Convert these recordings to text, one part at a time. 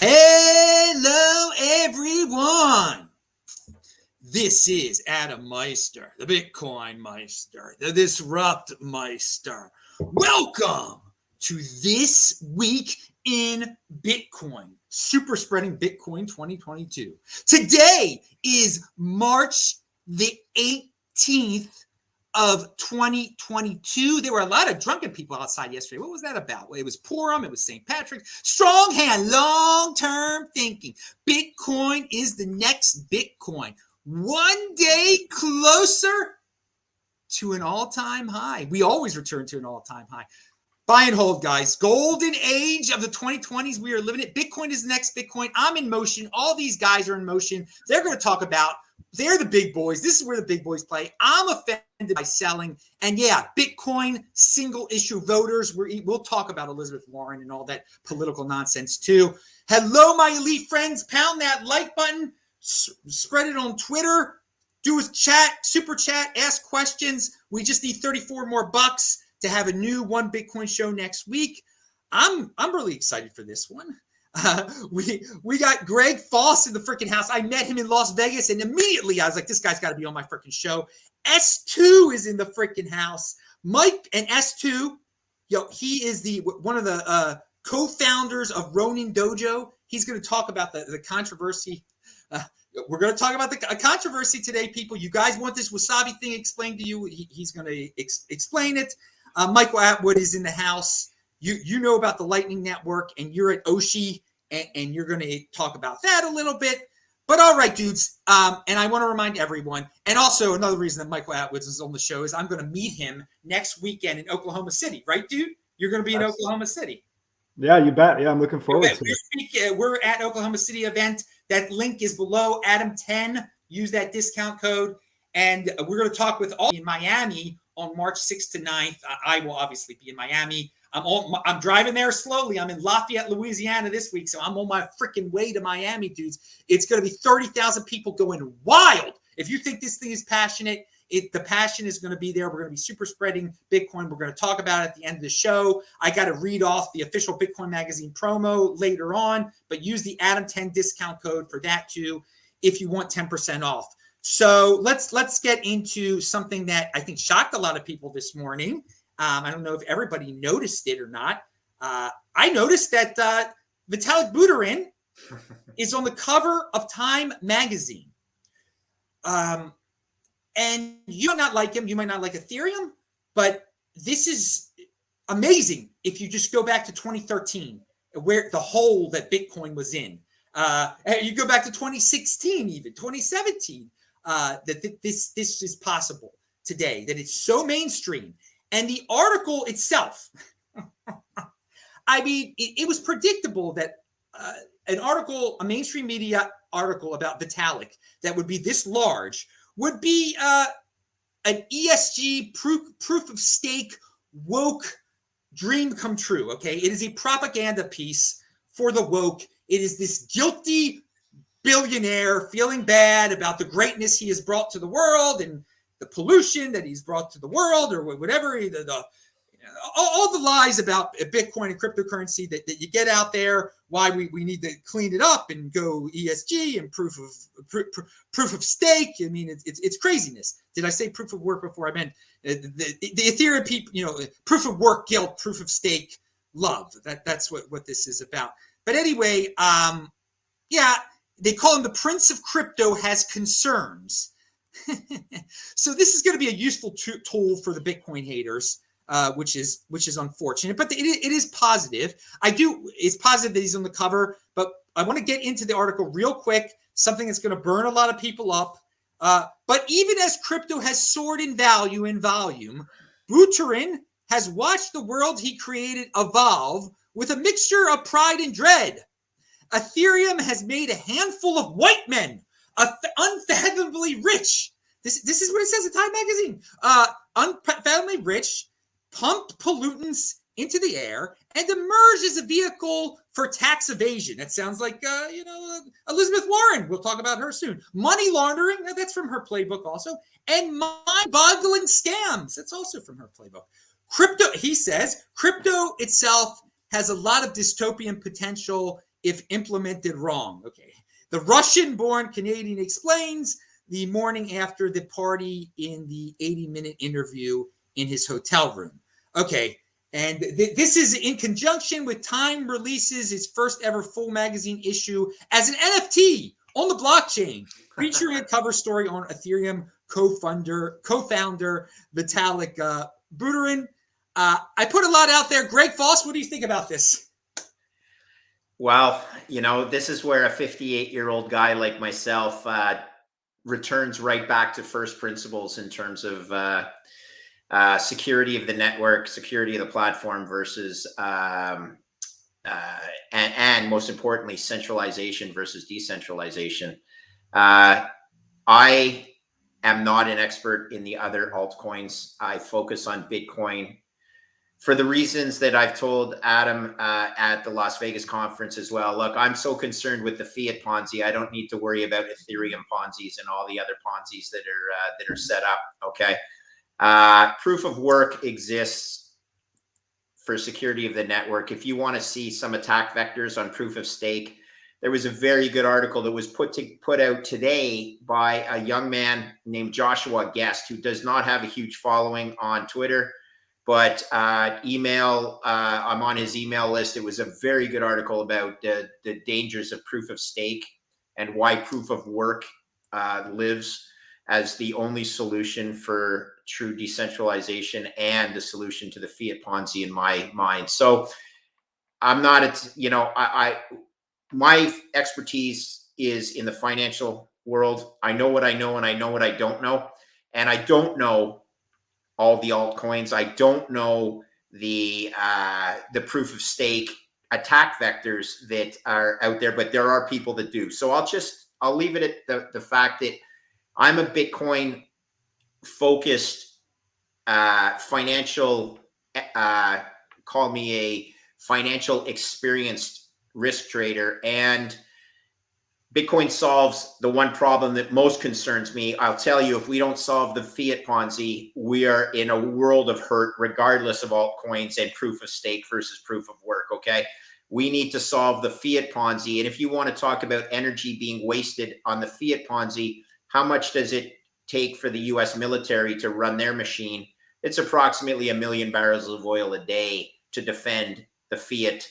Hello, everyone. This is Adam Meister, the Bitcoin Meister, the Disrupt Meister. Welcome to This Week in Bitcoin, Super Spreading Bitcoin 2022. Today is March the 18th of 2022. There were a lot of drunken people outside yesterday. What was that about? Well, it was Purim. It was St. Patrick's. Strong hand, long-term thinking. Bitcoin is the next Bitcoin. One day closer to an all-time high. We always return to an all-time high. Buy and hold, guys. Golden age of the 2020s. We are living it. Bitcoin is the next Bitcoin. I'm in motion. All these guys are in motion. They're going to talk about, they're the big boys. This is where the big boys play. I'm offended by selling. And yeah, Bitcoin single issue voters. We'll talk about Elizabeth Warren and all that political nonsense too. Hello, my elite friends. Pound that like button. Spread it on Twitter. Do a chat, super chat, ask questions. We just need 34 more bucks to have a new One Bitcoin show next week. I'm really excited for this one. We got Greg Foss in the freaking house. I met him in Las Vegas, and immediately I was like, this guy's got to be on my freaking show. S2 is in the freaking house. Mike and S2, he is one of the co-founders of Ronin Dojo. He's going to talk about the controversy. We're going to talk about the controversy today, people. You guys want this Wasabi thing explained to you? He's going to explain it. Michael Atwood is in the house. You know about the Lightning Network, and you're at Oshi, and you're going to talk about that a little bit. But all right, dudes, and I want to remind everyone, and also another reason that Michael Atwood is on the show is I'm going to meet him next weekend in Oklahoma City. Right, dude? You're going to be in Oklahoma City. Yeah, you bet. Yeah, I'm looking forward to it. We're at Oklahoma City event. That link is below. Adam10. Use that discount code. And we're going to talk with all in Miami on March 6th to 9th. I will obviously be in Miami. I'm driving there slowly. I'm in Lafayette, Louisiana this week, so I'm on my freaking way to Miami, dudes. It's going to be 30,000 people going wild. If you think this thing is passionate, the passion is going to be there. We're going to be super spreading Bitcoin. We're going to talk about it at the end of the show. I got to read off the official Bitcoin Magazine promo later on, but use the Adam10 discount code for that too if you want 10% off. So let's get into something that I think shocked a lot of people this morning. I don't know if everybody noticed it or not. I noticed that Vitalik Buterin is on the cover of Time magazine. And you might not like him. You might not like Ethereum, but this is amazing if you just go back to 2013, where the hole that Bitcoin was in. You go back to 2016, even 2017, that this is possible today, that it's so mainstream. And the article itself, I mean, it was predictable that a mainstream media article about Vitalik that would be this large would be an ESG proof of stake woke dream come true. Okay, it is a propaganda piece for the woke. It is this guilty billionaire feeling bad about the greatness he has brought to the world and the pollution that he's brought to the world, or whatever, all the lies about Bitcoin and cryptocurrency that you get out there, why we need to clean it up and go ESG and proof of stake. I mean, it's craziness. Did I say proof of work before? I meant the Ethereum people, proof of work, guilt, proof of stake, love. That's what this is about. But anyway, they call him the Prince of Crypto has concerns. So this is going to be a useful tool for the Bitcoin haters, which is unfortunate, but it is positive. It's positive that he's on the cover, but I want to get into the article real quick. Something that's going to burn a lot of people up. But even as crypto has soared in value and volume, Buterin has watched the world he created evolve with a mixture of pride and dread. Ethereum has made a handful of white men unfathomably rich. This is what it says in Time magazine. Unfathomably rich, pumped pollutants into the air, and emerged as a vehicle for tax evasion. That sounds like Elizabeth Warren. We'll talk about her soon. Money laundering. That's from her playbook also. And mind-boggling scams. That's also from her playbook. Crypto. He says crypto itself has a lot of dystopian potential if implemented wrong. Okay. The Russian-born Canadian explains the morning after the party in the 80-minute interview in his hotel room. Okay. And this is in conjunction with Time releases its first ever full magazine issue as an NFT on the blockchain, featuring a cover story on Ethereum co-founder Vitalik Buterin. I put a lot out there. Greg Foss, what do you think about this? Well, this is where a 58-year-old guy like myself returns right back to first principles in terms of security of the network, security of the platform versus, and most importantly, centralization versus decentralization. I am not an expert in the other altcoins. I focus on Bitcoin for the reasons that I've told Adam at the Las Vegas conference as well. Look, I'm so concerned with the fiat Ponzi. I don't need to worry about Ethereum Ponzi's and all the other Ponzi's that are set up. Okay, proof of work exists for security of the network. If you want to see some attack vectors on proof of stake, there was a very good article that was put out today by a young man named Joshua Guest, who does not have a huge following on Twitter. But I'm on his email list. It was a very good article about the dangers of proof of stake and why proof of work lives as the only solution for true decentralization and the solution to the fiat Ponzi in my mind. So I'm not, my expertise is in the financial world. I know what I know and I know what I don't know. And I don't know all the altcoins. I don't know the proof of stake attack vectors that are out there, but there are people that do. So I'll leave it at the fact that I'm a Bitcoin focused financial, call me a financial experienced risk trader, and Bitcoin solves the one problem that most concerns me. I'll tell you, if we don't solve the fiat Ponzi, we are in a world of hurt, regardless of altcoins and proof of stake versus proof of work. Okay. We need to solve the fiat Ponzi. And if you want to talk about energy being wasted on the fiat Ponzi, how much does it take for the US military to run their machine? It's approximately 1 million barrels of oil a day to defend the fiat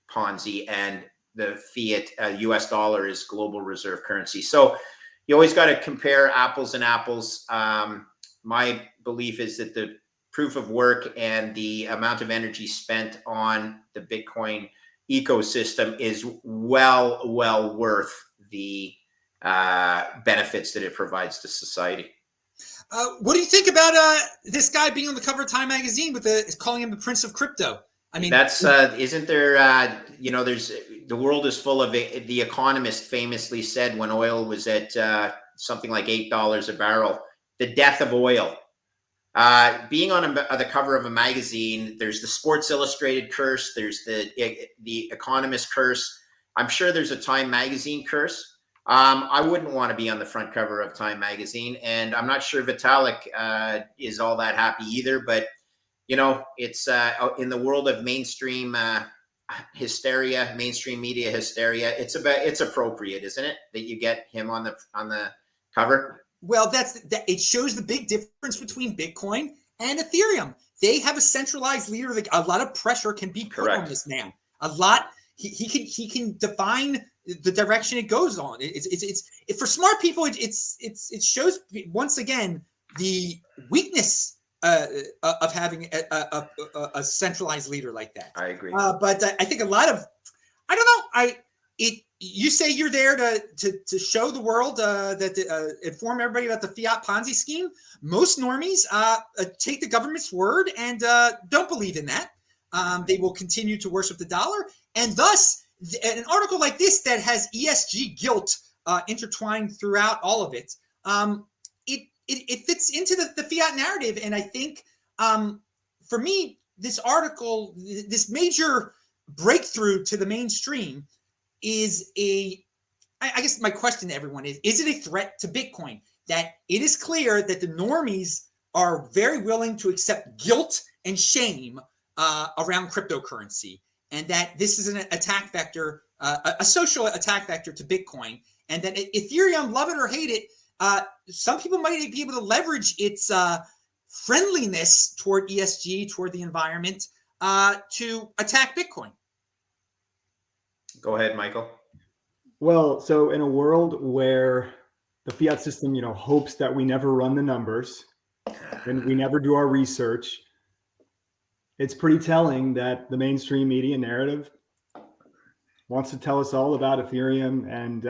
Ponzi, and the fiat US dollar is global reserve currency. So you always got to compare apples and apples. My belief is that the proof of work and the amount of energy spent on the Bitcoin ecosystem is well worth the benefits that it provides to society. What do you think about this guy being on the cover of Time magazine with calling him the Prince of Crypto? I mean, that's isn't there? There's the world is full of it. The Economist famously said when oil was at something like $8 a barrel, the death of oil. Being on the cover of a magazine, there's the Sports Illustrated curse. There's the Economist curse. I'm sure there's a Time magazine curse. I wouldn't want to be on the front cover of Time magazine, and I'm not sure Vitalik is all that happy either. But it's in the world of mainstream hysteria, mainstream media hysteria. It's appropriate, isn't it, that you get him on the cover? Well, it shows the big difference between Bitcoin and Ethereum. They have a centralized leader. A lot of pressure can be put on this man. A lot. He can define the direction it goes on. It's for smart people. It shows once again the weakness of having a centralized leader like that. I agree. But I think a lot of, I don't know. You say you're there to show the world inform everybody about the fiat Ponzi scheme. Most normies take the government's word and don't believe in that. They will continue to worship the dollar, and thus an article like this that has ESG guilt intertwined throughout all of it. It fits into the fiat narrative. And I think for me, this article, this major breakthrough to the mainstream is I guess my question to everyone is it a threat to Bitcoin? That it is clear that the normies are very willing to accept guilt and shame around cryptocurrency. and that this is an attack vector, a social attack vector to Bitcoin, and that Ethereum, love it or hate it, some people might be able to leverage its friendliness toward ESG, toward the environment, to attack Bitcoin. Go ahead, Michael. Well, so in a world where the fiat system, hopes that we never run the numbers and we never do our research, it's pretty telling that the mainstream media narrative wants to tell us all about Ethereum and,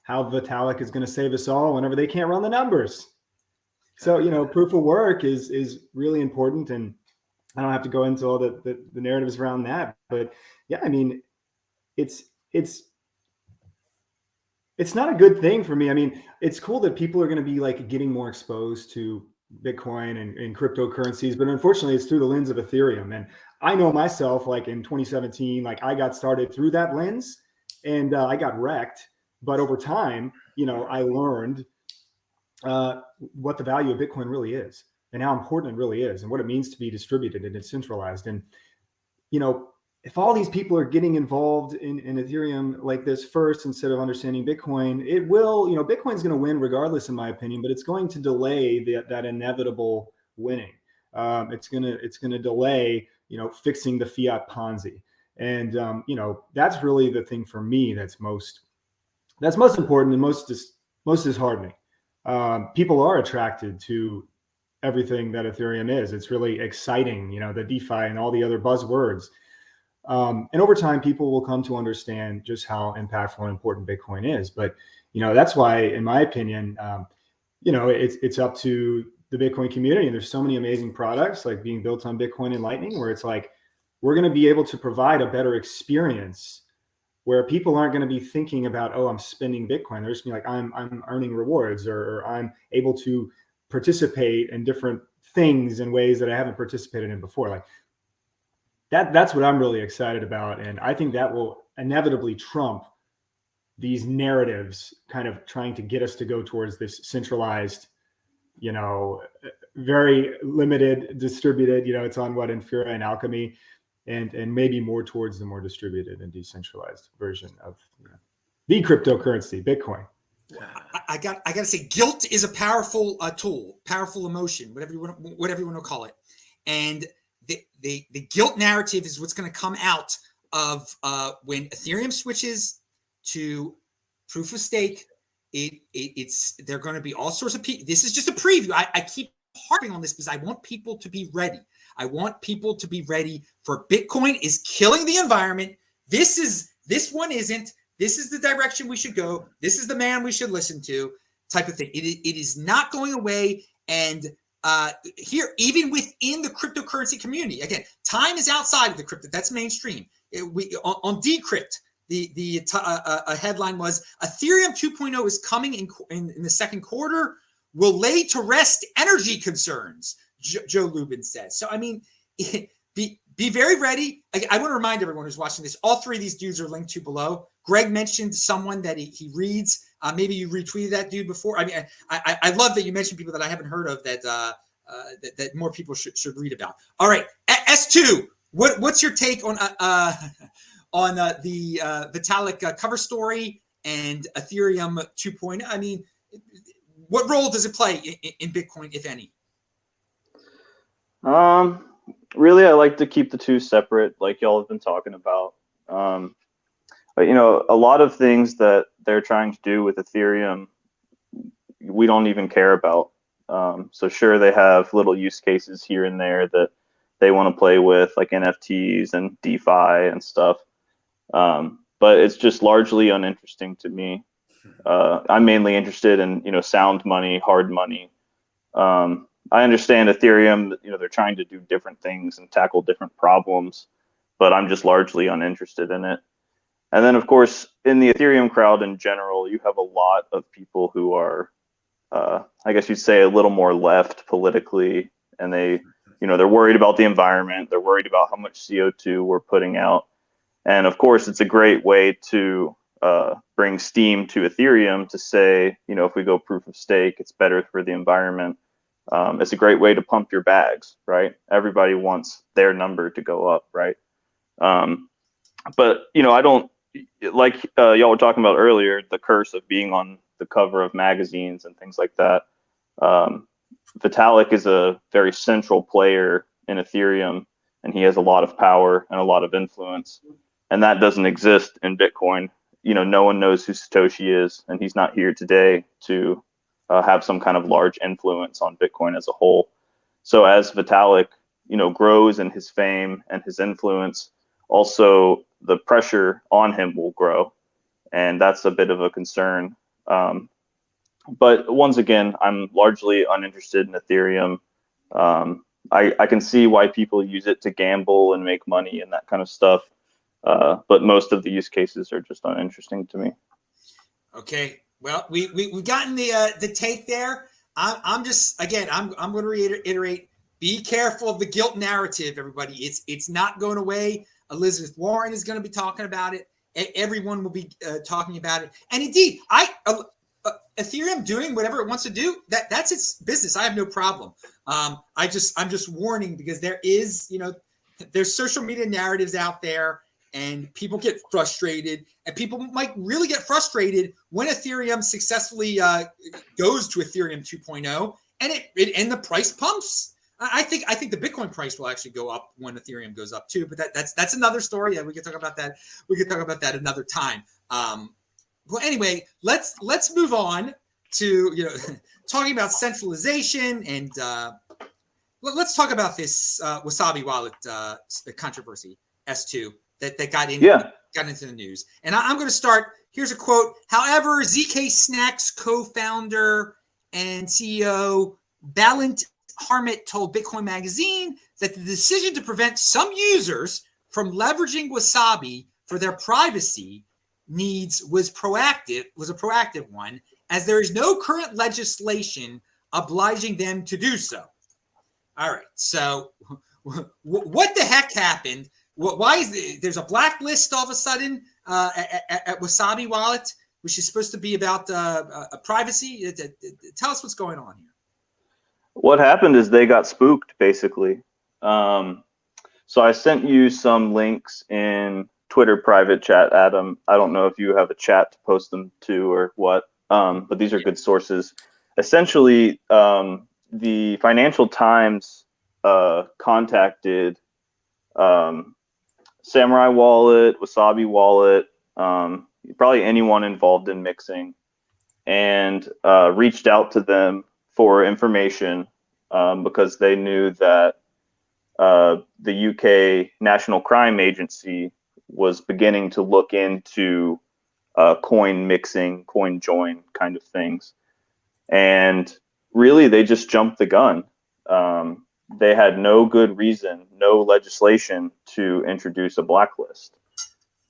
how Vitalik is going to save us all whenever they can't run the numbers. So, proof of work is really important. And I don't have to go into all the narratives around that. But yeah, I mean, it's not a good thing for me. I mean, it's cool that people are going to be like getting more exposed to Bitcoin and cryptocurrencies, but unfortunately it's through the lens of Ethereum. And I know myself, like in 2017, like I got started through that lens and I got wrecked. But over time, I learned what the value of Bitcoin really is and how important it really is and what it means to be distributed and decentralized. And, if all these people are getting involved in Ethereum like this first, instead of understanding Bitcoin, it will, Bitcoin's going to win regardless, in my opinion, but it's going to delay that inevitable winning. It's going to delay, fixing the fiat Ponzi. And, that's really the thing for me that's most important and most disheartening. People are attracted to everything that Ethereum is. It's really exciting, the DeFi and all the other buzzwords. And over time, people will come to understand just how impactful and important Bitcoin is. But, that's why, in my opinion, it's up to the Bitcoin community. And there's so many amazing products like being built on Bitcoin and Lightning, where it's like, we're going to be able to provide a better experience where people aren't going to be thinking about, oh, I'm spending Bitcoin. They're just going to be like, I'm earning rewards, or I'm able to participate in different things in ways that I haven't participated in before. Like, that's what I'm really excited about. And I think that will inevitably trump these narratives kind of trying to get us to go towards this centralized, very limited, distributed, it's on what, Infura and Alchemy, and maybe more towards the more distributed and decentralized version of the cryptocurrency, Bitcoin. I got to say, guilt is a powerful tool, powerful emotion, whatever you want to call it. And the guilt narrative is what's going to come out of when Ethereum switches to proof of stake. There are going to be all sorts of people. This is just a preview. I keep harping on this because I want people to be ready. I want people to be ready for Bitcoin is killing the environment. This one isn't. This is the direction we should go. This is the man we should listen to, type of thing. It is not going away. And here, even within the cryptocurrency community, again, time is outside of the crypto. That's mainstream. On Decrypt, a headline was Ethereum 2.0 is coming in the second quarter, will lay to rest energy concerns, Joe Lubin says. So, I mean, be very ready. I want to remind everyone who's watching this, all three of these dudes are linked to below. Greg mentioned someone that he reads. Maybe you retweeted that dude before. I mean, I love that you mentioned people that I haven't heard of that more people should read about. All right, S2. What's your take on the Vitalik cover story and Ethereum 2.0? I mean, what role does it play in Bitcoin, if any? Really, I like to keep the two separate, like y'all have been talking about. But a lot of things that they're trying to do with Ethereum, we don't even care about. So sure, they have little use cases here and there that they want to play with, like NFTs and DeFi and stuff. But it's just largely uninteresting to me. I'm mainly interested in, sound money, hard money. I understand Ethereum, they're trying to do different things and tackle different problems, but I'm just largely uninterested in it. And then, of course, in the Ethereum crowd in general, you have a lot of people who are, I guess you'd say, a little more left politically, and they're worried about the environment. They're worried about how much CO2 we're putting out. And of course, it's a great way to bring steam to Ethereum to say, if we go proof of stake, it's better for the environment. It's a great way to pump your bags, right? Everybody wants their number to go up, right? But I don't like y'all were talking about earlier, the curse of being on the cover of magazines and things like that. Vitalik is a very central player in Ethereum, and he has a lot of power and a lot of influence, and that doesn't exist in Bitcoin. No one knows who Satoshi is, and he's not here today to have some kind of large influence on Bitcoin as a whole. So as Vitalik, grows in his fame and his influence, also the pressure on him will grow, and that's a bit of a concern. But once again, I'm largely uninterested in Ethereum. I can see why people use it to gamble and make money and that kind of stuff. But most of the use cases are just uninteresting to me. Okay. Well, we've gotten the take there. I'm going to reiterate, be careful of the guilt narrative, everybody. It's not going away. Elizabeth Warren is going to be talking about it. Everyone will be talking about it. And indeed, Ethereum doing whatever it wants to do, that's its business. I have no problem. I'm just warning, because there's social media narratives out there, and people get frustrated, and people might really get frustrated when Ethereum successfully goes to Ethereum 2.0 and the price pumps. I think the Bitcoin price will actually go up when Ethereum goes up too, but that's another story. We can talk about that. We can talk about that another time. Well, anyway, let's move on to talking about centralization, and let's talk about this Wasabi wallet controversy S2 that got into the news. And I'm going to start. Here's a quote. However, ZK Snacks co-founder and CEO Balint Harmit told Bitcoin Magazine that the decision to prevent some users from leveraging Wasabi for their privacy needs was a proactive one, as there is no current legislation obliging them to do so. All right. So what the heck happened? Why is there's a blacklist all of a sudden at Wasabi Wallet, which is supposed to be about privacy? Tell us what's going on here. What happened is they got spooked, basically. So I sent you some links in Twitter private chat, Adam. I don't know if you have a chat to post them to or what, but these are good sources. Essentially, the Financial Times contacted Samurai Wallet, Wasabi Wallet, probably anyone involved in mixing, and reached out to them for information because they knew that the UK National Crime Agency was beginning to look into coin mixing, coin join kind of things. And really, they just jumped the gun. They had no good reason, no legislation to introduce a blacklist.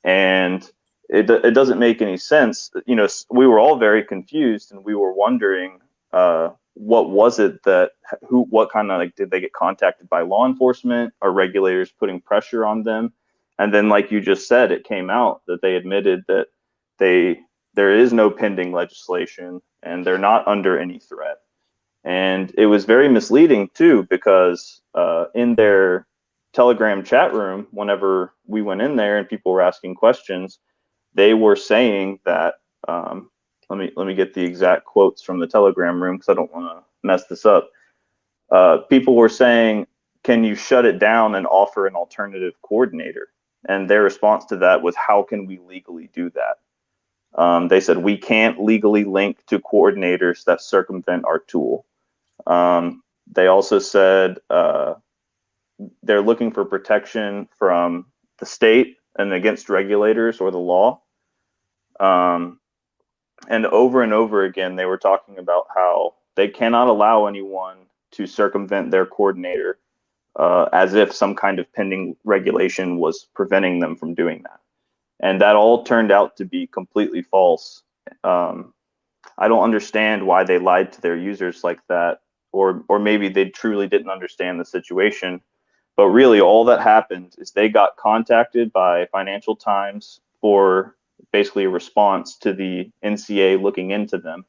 And it doesn't make any sense. We were all very confused, and we were wondering, what was it what kind of, did they get contacted by law enforcement? Are regulators putting pressure on them? And then, like you just said, it came out that they admitted that there is no pending legislation and they're not under any threat. And it was very misleading too, because in their Telegram chat room, whenever we went in there and people were asking questions, they were saying that, let me get the exact quotes from the Telegram room because I don't want to mess this up. People were saying, can you shut it down and offer an alternative coordinator? And their response to that was, how can we legally do that? They said, we can't legally link to coordinators that circumvent our tool. They also said they're looking for protection from the state and against regulators or the law. And over again, they were talking about how they cannot allow anyone to circumvent their coordinator, as if some kind of pending regulation was preventing them from doing that. And that all turned out to be completely false. I don't understand why they lied to their users like that, or maybe they truly didn't understand the situation. But really, all that happened is they got contacted by Financial Times for basically a response to the NCA looking into them.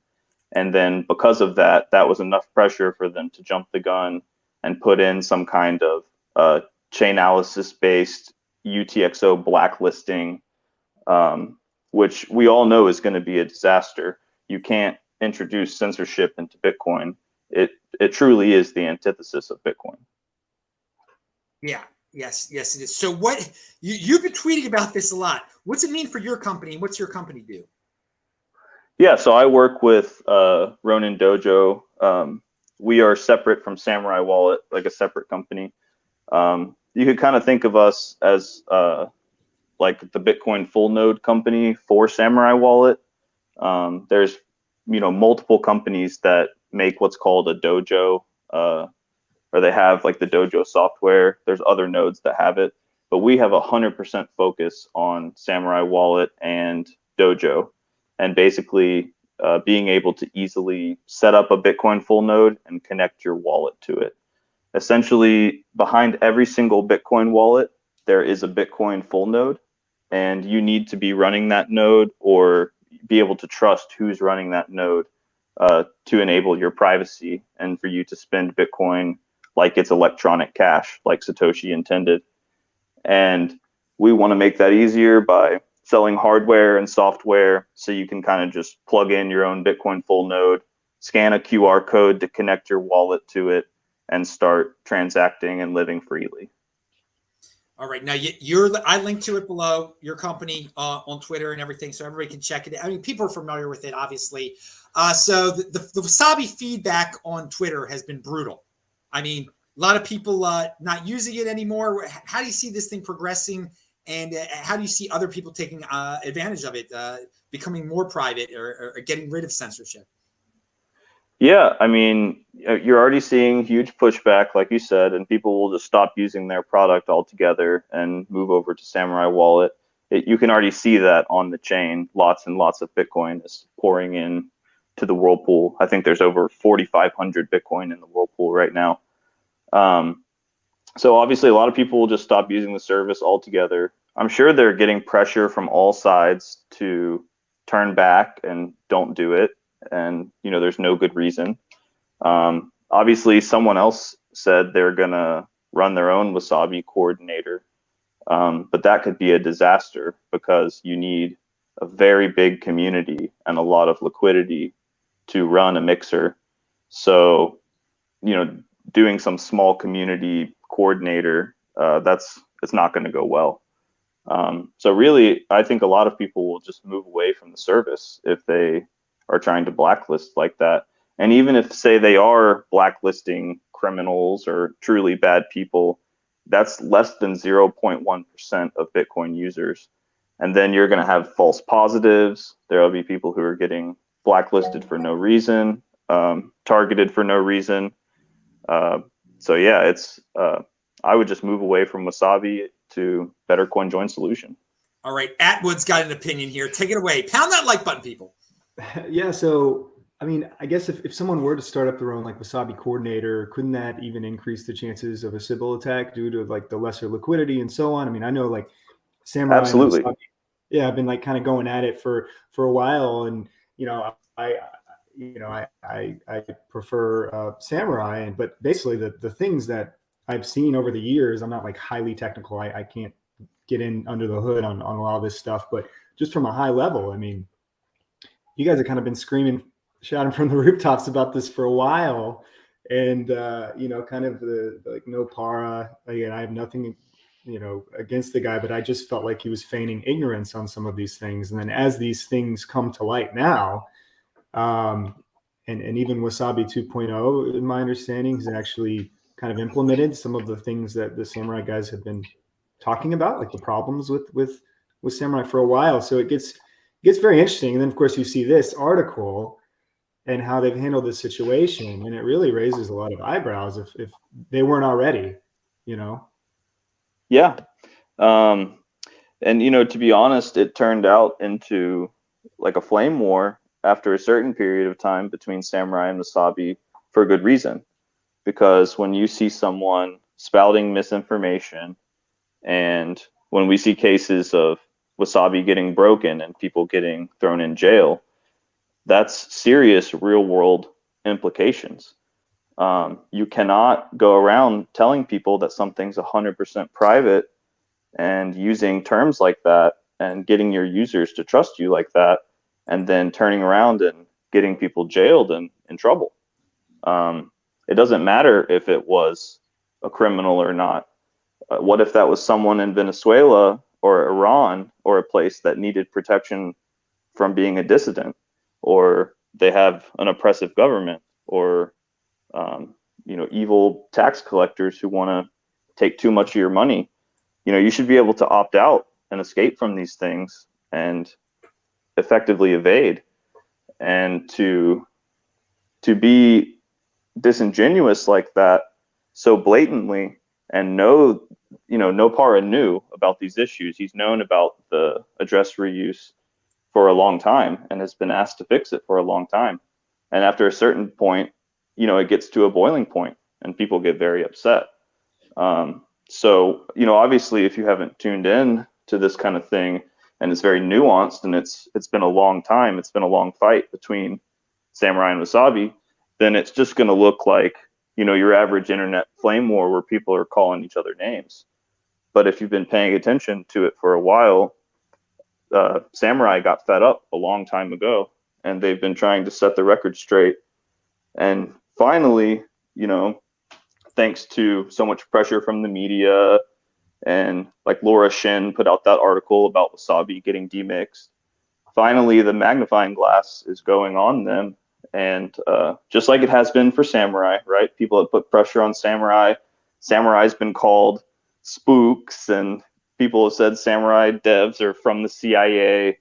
And then because of that, that was enough pressure for them to jump the gun and put in some kind of chain analysis based UTXO blacklisting, which we all know is going to be a disaster. You can't introduce censorship into Bitcoin. It truly is the antithesis of Bitcoin. Yeah. Yes, it is. So what you've been tweeting about this a lot. What's it mean for your company? What's your company do? Yeah, so I work with Ronin Dojo. We are separate from Samurai Wallet, like a separate company. You could kind of think of us as like the Bitcoin full node company for Samurai Wallet. There's multiple companies that make what's called a dojo, or they have like the dojo software. There's other nodes that have it, but we have 100% focus on Samurai Wallet and dojo, and basically being able to easily set up a Bitcoin full node and connect your wallet to it. Essentially, behind every single Bitcoin wallet, there is a Bitcoin full node, and you need to be running that node or be able to trust who's running that node to enable your privacy and for you to spend Bitcoin like it's electronic cash, like Satoshi intended. And we want to make that easier by selling hardware and software so you can kind of just plug in your own Bitcoin full node, scan a QR code to connect your wallet to it, and start transacting and living freely. All right. Now I linked to it below, your company on Twitter and everything, so everybody can check it. I mean, people are familiar with it, obviously. So the Wasabi feedback on Twitter has been brutal. I mean, a lot of people not using it anymore. How do you see this thing progressing, and how do you see other people taking advantage of it, becoming more private or getting rid of censorship? Yeah, I mean, you're already seeing huge pushback, like you said, and people will just stop using their product altogether and move over to Samurai Wallet. You can already see that on the chain. Lots and lots of Bitcoin is pouring in to the whirlpool. I think there's over 4,500 Bitcoin in the whirlpool right now. So obviously a lot of people will just stop using the service altogether. I'm sure they're getting pressure from all sides to turn back and don't do it. And, there's no good reason. Obviously someone else said they're going to run their own Wasabi coordinator. But that could be a disaster because you need a very big community and a lot of liquidity to run a mixer. So, doing some small community coordinator, it's not going to go well. So really, I think a lot of people will just move away from the service if they are trying to blacklist like that. And even if, say, they are blacklisting criminals or truly bad people, that's less than 0.1% of Bitcoin users. And then you're going to have false positives. There will be people who are getting blacklisted for no reason, targeted for no reason. So yeah, I would just move away from Wasabi to better coin join solution. All right, Atwood's got an opinion here. Take it away. Pound that like button, people. Yeah, so I mean, I guess if someone were to start up their own like Wasabi coordinator, couldn't that even increase the chances of a Sybil attack due to like the lesser liquidity and so on? I mean, I know like Samurai Absolutely. and Wasabi, yeah, I've been like kind of going at it for a while, and I prefer Samurai, but basically the things that I've seen over the years, I'm not like highly technical. I can't get in under the hood on a lot of this stuff, but just from a high level, I mean, you guys have kind of been shouting from the rooftops about this for a while, and kind of the like no para. Again, I have nothing against the guy, but I just felt like he was feigning ignorance on some of these things. And then as these things come to light now, and even Wasabi 2.0, in my understanding, has actually kind of implemented some of the things that the Samurai guys have been talking about, like the problems with Samurai for a while. So it gets very interesting. And then of course you see this article and how they've handled this situation, and it really raises a lot of eyebrows if they weren't already, Yeah. And, to be honest, it turned out into like a flame war after a certain period of time between Samurai and Wasabi for a good reason. Because when you see someone spouting misinformation, and when we see cases of Wasabi getting broken and people getting thrown in jail, that's serious real world implications. You cannot go around telling people that something's 100% private and using terms like that and getting your users to trust you like that, and then turning around and getting people jailed and in trouble. It doesn't matter if it was a criminal or not. What if that was someone in Venezuela or Iran or a place that needed protection from being a dissident, or they have an oppressive government, or evil tax collectors who want to take too much of your money? You should be able to opt out and escape from these things and effectively evade. And to be disingenuous like that so blatantly, and Nopara knew about these issues. He's known about the address reuse for a long time and has been asked to fix it for a long time. And after a certain point, it gets to a boiling point and people get very upset. So, obviously, if you haven't tuned in to this kind of thing, and it's very nuanced, and it's been a long time, it's been a long fight between Samurai and Wasabi, then it's just going to look like, your average internet flame war where people are calling each other names. But if you've been paying attention to it for a while, Samurai got fed up a long time ago, and they've been trying to set the record straight. And finally, thanks to so much pressure from the media, and like Laura Shin put out that article about Wasabi getting demixed, finally the magnifying glass is going on them. And just like it has been for Samurai, right? People have put pressure on Samurai. Samurai's been called spooks, and people have said Samurai devs are from the CIA.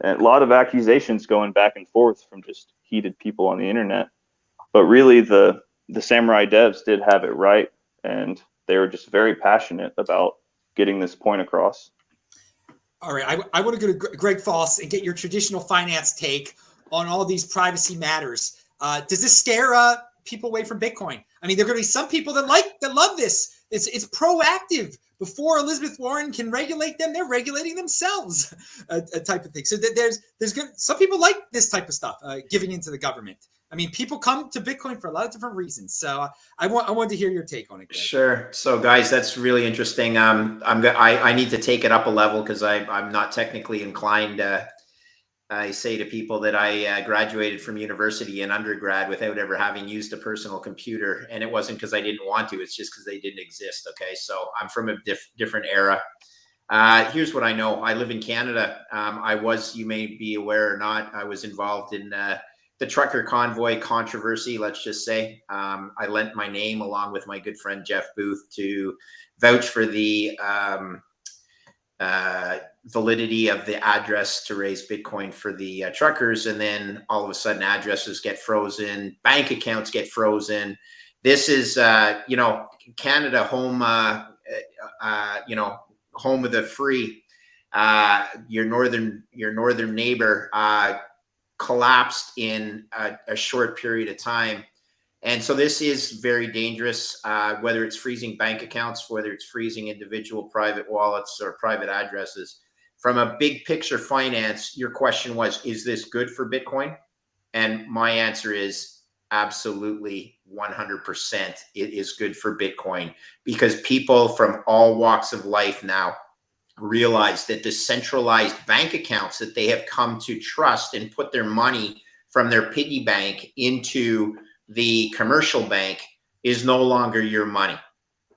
And a lot of accusations going back and forth from just heated people on the internet. But really, the Samurai devs did have it right, and they were just very passionate about getting this point across. All right, I want to go to Greg Foss and get your traditional finance take on all these privacy matters. Does this scare people away from Bitcoin? I mean, there are going to be some people that love this. It's proactive. Before Elizabeth Warren can regulate them, they're regulating themselves, a type of thing. So there's some people like this type of stuff, giving into the government. I mean, people come to Bitcoin for a lot of different reasons. So I wanted to hear your take on it, Greg. Sure. So guys, that's really interesting. I need to take it up a level because I'm not technically inclined. I say to people that I graduated from university in undergrad without ever having used a personal computer. And it wasn't because I didn't want to, it's just because they didn't exist. Okay. So I'm from a different era. Here's what I know. I live in Canada. You may be aware or not, I was involved in the trucker convoy controversy, let's just say. I lent my name along with my good friend Jeff Booth to vouch for the validity of the address to raise Bitcoin for the truckers. And then all of a sudden addresses get frozen, bank accounts get frozen. This is, Canada, home, home of the free. Your northern neighbor collapsed in a short period of time. And so this is very dangerous, whether it's freezing bank accounts, whether it's freezing individual private wallets or private addresses. From a big picture finance, your question was, is this good for Bitcoin? And my answer is absolutely 100%. It is good for Bitcoin, because people from all walks of life now realize that the centralized bank accounts that they have come to trust and put their money from their piggy bank into the commercial bank is no longer your money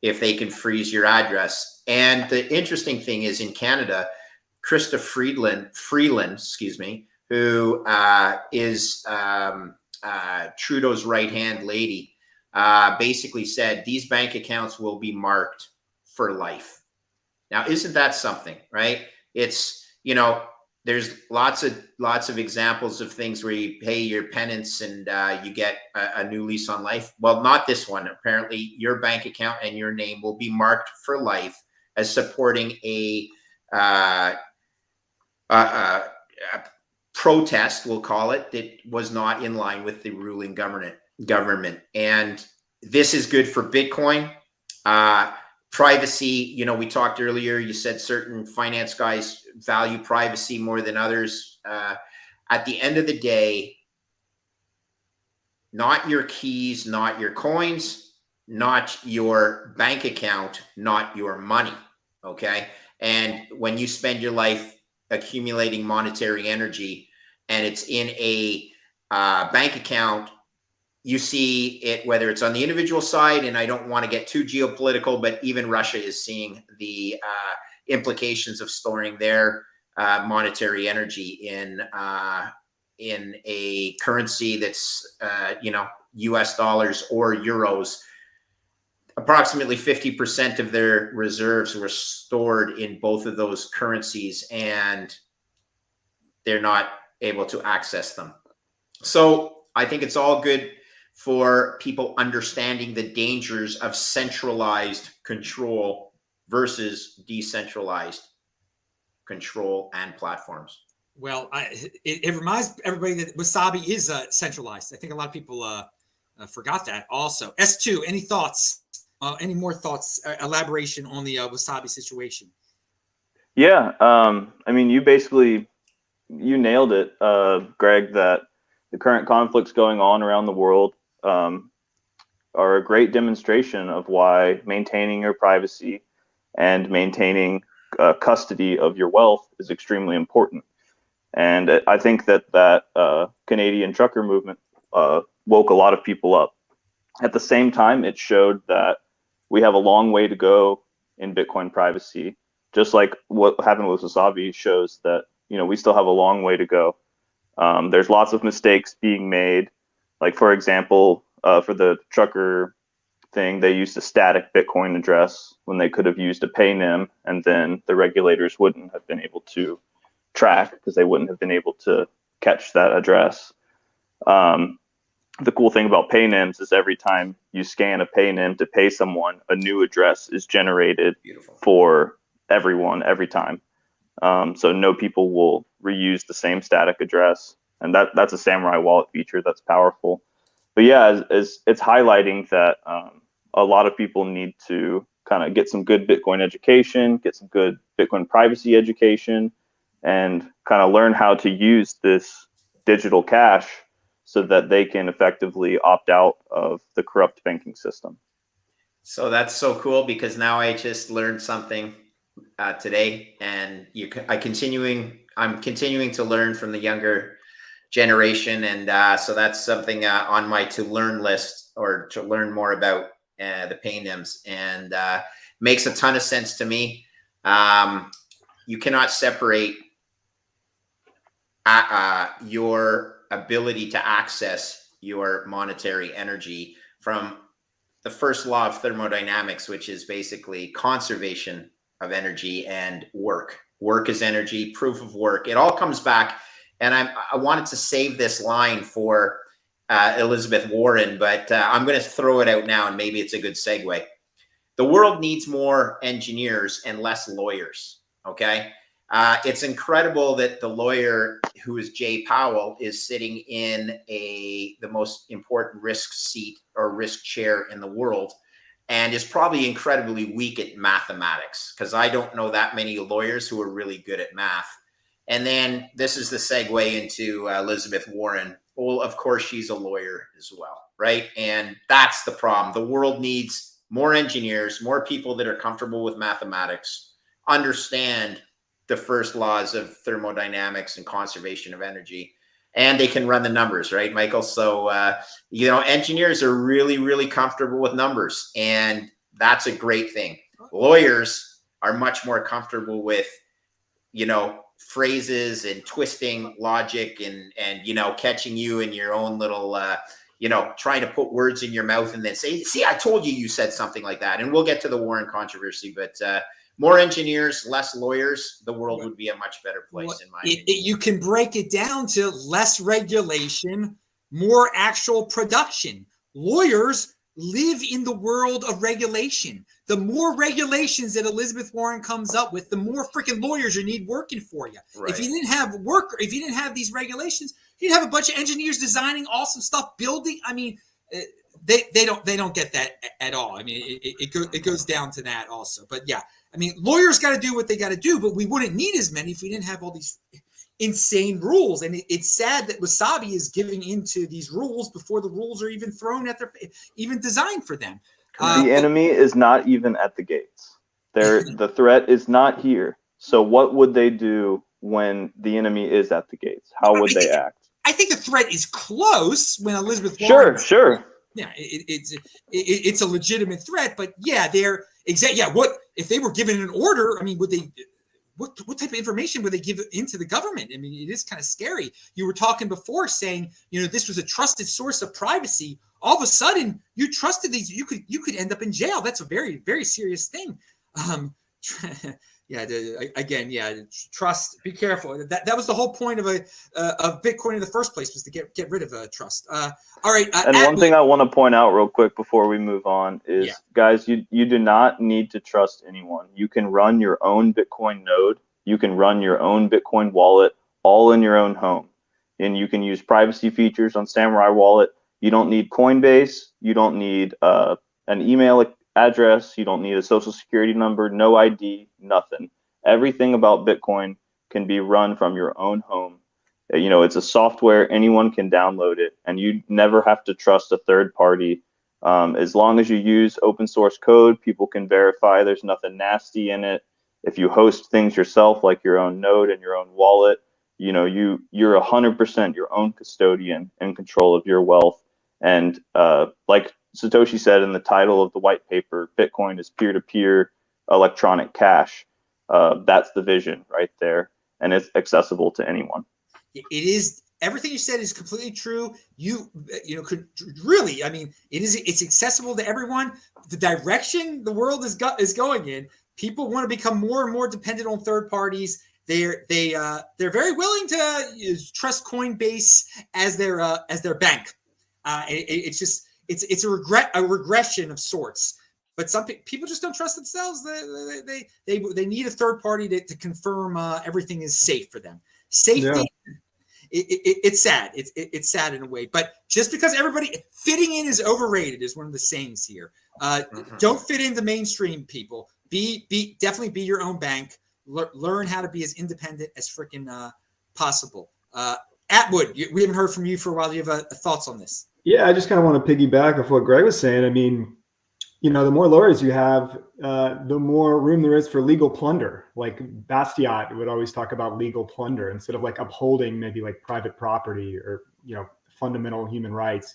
if they can freeze your address. And the interesting thing is, in Canada, Krista Freeland, who is Trudeau's right-hand lady, basically said these bank accounts will be marked for life. Now, isn't that something, right? It's, there's lots of examples of things where you pay your penance and you get a new lease on life. Well, not this one. Apparently, your bank account and your name will be marked for life as supporting a protest, we'll call it, that was not in line with the ruling government. And this is good for Bitcoin. Privacy, we talked earlier, you said certain finance guys value privacy more than others. At the end of the day, not your keys, not your coins, not your bank account, not your money, okay? And when you spend your life accumulating monetary energy and it's in a bank account, you see it, whether it's on the individual side, and I don't want to get too geopolitical, but even Russia is seeing the implications of storing their monetary energy in a currency that's, US dollars or euros. Approximately 50% of their reserves were stored in both of those currencies, and they're not able to access them. So I think it's all good for people understanding the dangers of centralized control versus decentralized control and platforms. Well, it reminds everybody that Wasabi is centralized. I think a lot of people forgot that also. S2, any thoughts? Any more thoughts, elaboration on the Wasabi situation? Yeah, I mean, you nailed it, Greg, that the current conflicts going on around the world are a great demonstration of why maintaining your privacy and maintaining custody of your wealth is extremely important. And I think that Canadian trucker movement woke a lot of people up. At the same time, it showed that we have a long way to go in Bitcoin privacy. Just like what happened with Wasabi shows that, we still have a long way to go. There's lots of mistakes being made. Like, for example, for the trucker thing, they used a static Bitcoin address when they could have used a paynym, and then the regulators wouldn't have been able to track because they wouldn't have been able to catch that address. The cool thing about paynyms is every time you scan a paynym to pay someone, a new address is generated for everyone every time. So no people will reuse the same static address. And that's a Samurai wallet feature that's powerful. But yeah, as it's highlighting that a lot of people need to kind of get some good Bitcoin education, get some good Bitcoin privacy education, and kind of learn how to use this digital cash so that they can effectively opt out of the corrupt banking system. So that's so cool, because now I just learned something today, and I'm continuing to learn from the younger generation, and so that's something on my to learn list, or to learn more about the paynyms, and makes a ton of sense to me. You cannot separate your ability to access your monetary energy from the first law of thermodynamics, which is basically conservation of energy and work. Work is energy, proof of work. It all comes back. And I wanted to save this line for Elizabeth Warren, but I'm going to throw it out now, and maybe it's a good segue. The world needs more engineers and less lawyers. Okay. It's incredible that the lawyer, who is Jay Powell, is sitting in the most important risk seat or risk chair in the world, and is probably incredibly weak at mathematics, because I don't know that many lawyers who are really good at math. And then this is the segue into Elizabeth Warren. Well, of course, she's a lawyer as well, right? And that's the problem. The world needs more engineers, more people that are comfortable with mathematics, understand the first laws of thermodynamics and conservation of energy, and they can run the numbers, right, Michael? So, engineers are really, really comfortable with numbers, and that's a great thing. Lawyers are much more comfortable with, phrases and twisting logic and catching you in your own little, trying to put words in your mouth and then say, see, I told you said something like that. And we'll get to the Warren controversy, but more engineers, less lawyers, the world would be a much better place, in my opinion. You can break it down to less regulation, more actual production. Lawyers live in the world of regulation. The more regulations that Elizabeth Warren comes up with, the more freaking lawyers you need working for you. Right. If you didn't have these regulations, you'd have a bunch of engineers designing awesome stuff, building. I mean, they don't get that at all. I mean, it goes down to that also. But yeah, I mean, lawyers got to do what they got to do, but we wouldn't need as many if we didn't have all these insane rules. And it's sad that Wasabi is giving into these rules before the rules are even thrown at even designed for them. The enemy is not even at the gates. The threat is not here. So what would they do when the enemy is at the gates? How would they act? I think the threat is close when Elizabeth Sure, Warren. sure. Yeah, it's a legitimate threat, but yeah, they're exactly. Yeah, what if they were given an order? I mean, would they? What type of information would they give into the government? I mean, it is kind of scary. You were talking before saying, this was a trusted source of privacy. All of a sudden, you trusted these. You could end up in jail. That's a very, very serious thing. Trust. Be careful. That was the whole point of Bitcoin in the first place, was to get rid of trust. All right. And one thing I want to point out real quick before we move on is, guys, you do not need to trust anyone. You can run your own Bitcoin node. You can run your own Bitcoin wallet all in your own home. And you can use privacy features on Samurai Wallet. You don't need Coinbase. You don't need an email address. You don't need a social security number, no ID, nothing. Everything about Bitcoin can be run from your own home. It's a software, anyone can download it, and you never have to trust a third party. As long as you use open source code, people can verify there's nothing nasty in it. If you host things yourself, like your own node and your own wallet, you're 100% your own custodian in control of your wealth. And like Satoshi said in the title of the white paper, Bitcoin is peer-to-peer electronic cash. That's the vision right there, and it's accessible to anyone. It is. Everything you said is completely true. You could really, I mean, it's accessible to everyone. The direction the world is going in, people want to become more and more dependent on third parties. They're very willing to trust Coinbase as their bank. It's a regression of sorts. But some people just don't trust themselves. They need a third party to confirm everything is safe for them. Safety. Yeah. It's sad. It's sad in a way. But just because everybody fitting in is overrated is one of the sayings here. Don't fit into mainstream people. Definitely be your own bank. Learn how to be as independent as freaking possible. Atwood, we haven't heard from you for a while. Do you have thoughts on this? Yeah, I just kind of want to piggyback off what Greg was saying. I mean, the more lawyers you have, the more room there is for legal plunder. Like Bastiat would always talk about legal plunder instead of like upholding maybe like private property or, fundamental human rights.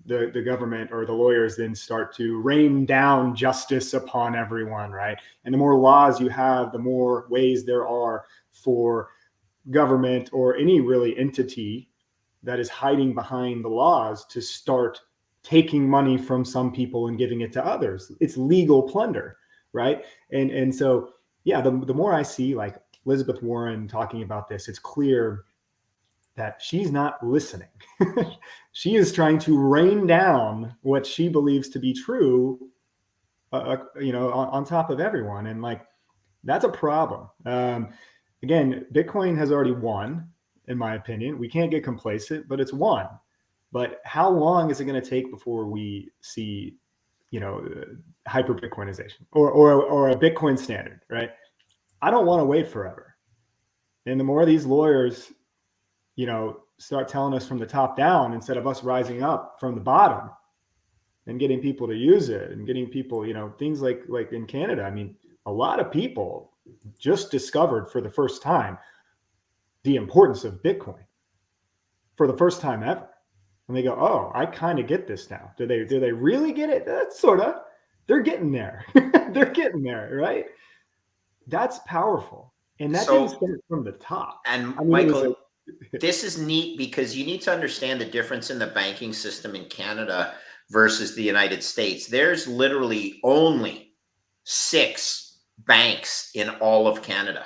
The government or the lawyers then start to rain down justice upon everyone, right? And the more laws you have, the more ways there are for government or any really entity that is hiding behind the laws to start taking money from some people and giving it to others. It's legal plunder, right? And so, yeah, the more I see like Elizabeth Warren talking about this, it's clear that she's not listening. She is trying to rain down what she believes to be true, on top of everyone. And like, that's a problem. Again, Bitcoin has already won, in my opinion. We can't get complacent, but it's won. But how long is it going to take before we see, hyper Bitcoinization or a Bitcoin standard, right? I don't want to wait forever. And the more these lawyers, start telling us from the top down instead of us rising up from the bottom and getting people to use it and getting people, things like in Canada. I mean, a lot of people just discovered for the first time the importance of Bitcoin for the first time ever. And they go, oh, I kind of get this now. Do they really get it? That's sort of. They're getting there. They're getting there, right? That's powerful. And that didn't start from the top. And Michael, this is neat because you need to understand the difference in the banking system in Canada versus the United States. There's literally only 6 banks in all of Canada.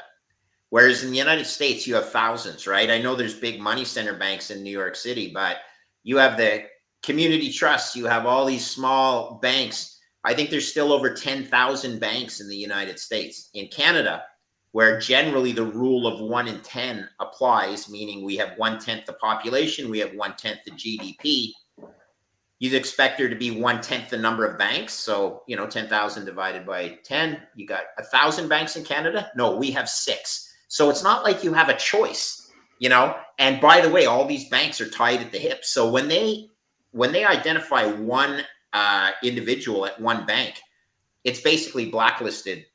Whereas in the United States, you have thousands, right? I know there's big money center banks in New York City, but you have the community trusts. You have all these small banks. I think there's still over 10,000 banks in the United States. In Canada, where generally the rule of 1 in 10 applies, meaning we have 1/10 the population, we have 1/10 the GDP, you'd expect there to be 1/10 the number of banks. So, 10,000 divided by 10, you got 1,000 banks in Canada. No, we have 6. So it's not like you have a choice. And by the way, all these banks are tied at the hip. So when they identify one individual at one bank, it's basically blacklisted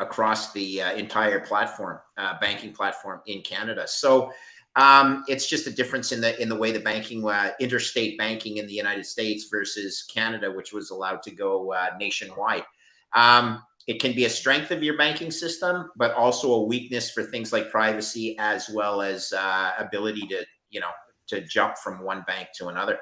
across the entire platform, banking platform in Canada. So it's just a difference in the way the banking, interstate banking in the United States versus Canada, which was allowed to go nationwide. It can be a strength of your banking system, but also a weakness for things like privacy, as well as ability to, to jump from one bank to another.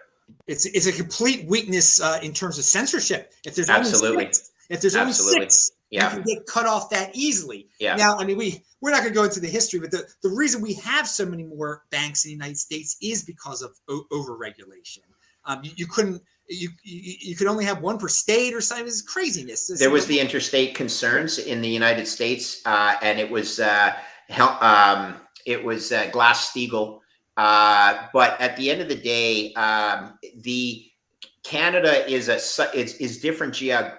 It's a complete weakness in terms of censorship. If there's Absolutely. only six, Yeah. you can get cut off that easily. Yeah. Now, I mean, we're not going to go into the history, but the reason we have so many more banks in the United States is because of overregulation. You could only have one per state or something. It's craziness. There was the interstate concerns in the United States, and it was Glass-Steagall. But at the end of the day, the Canada is different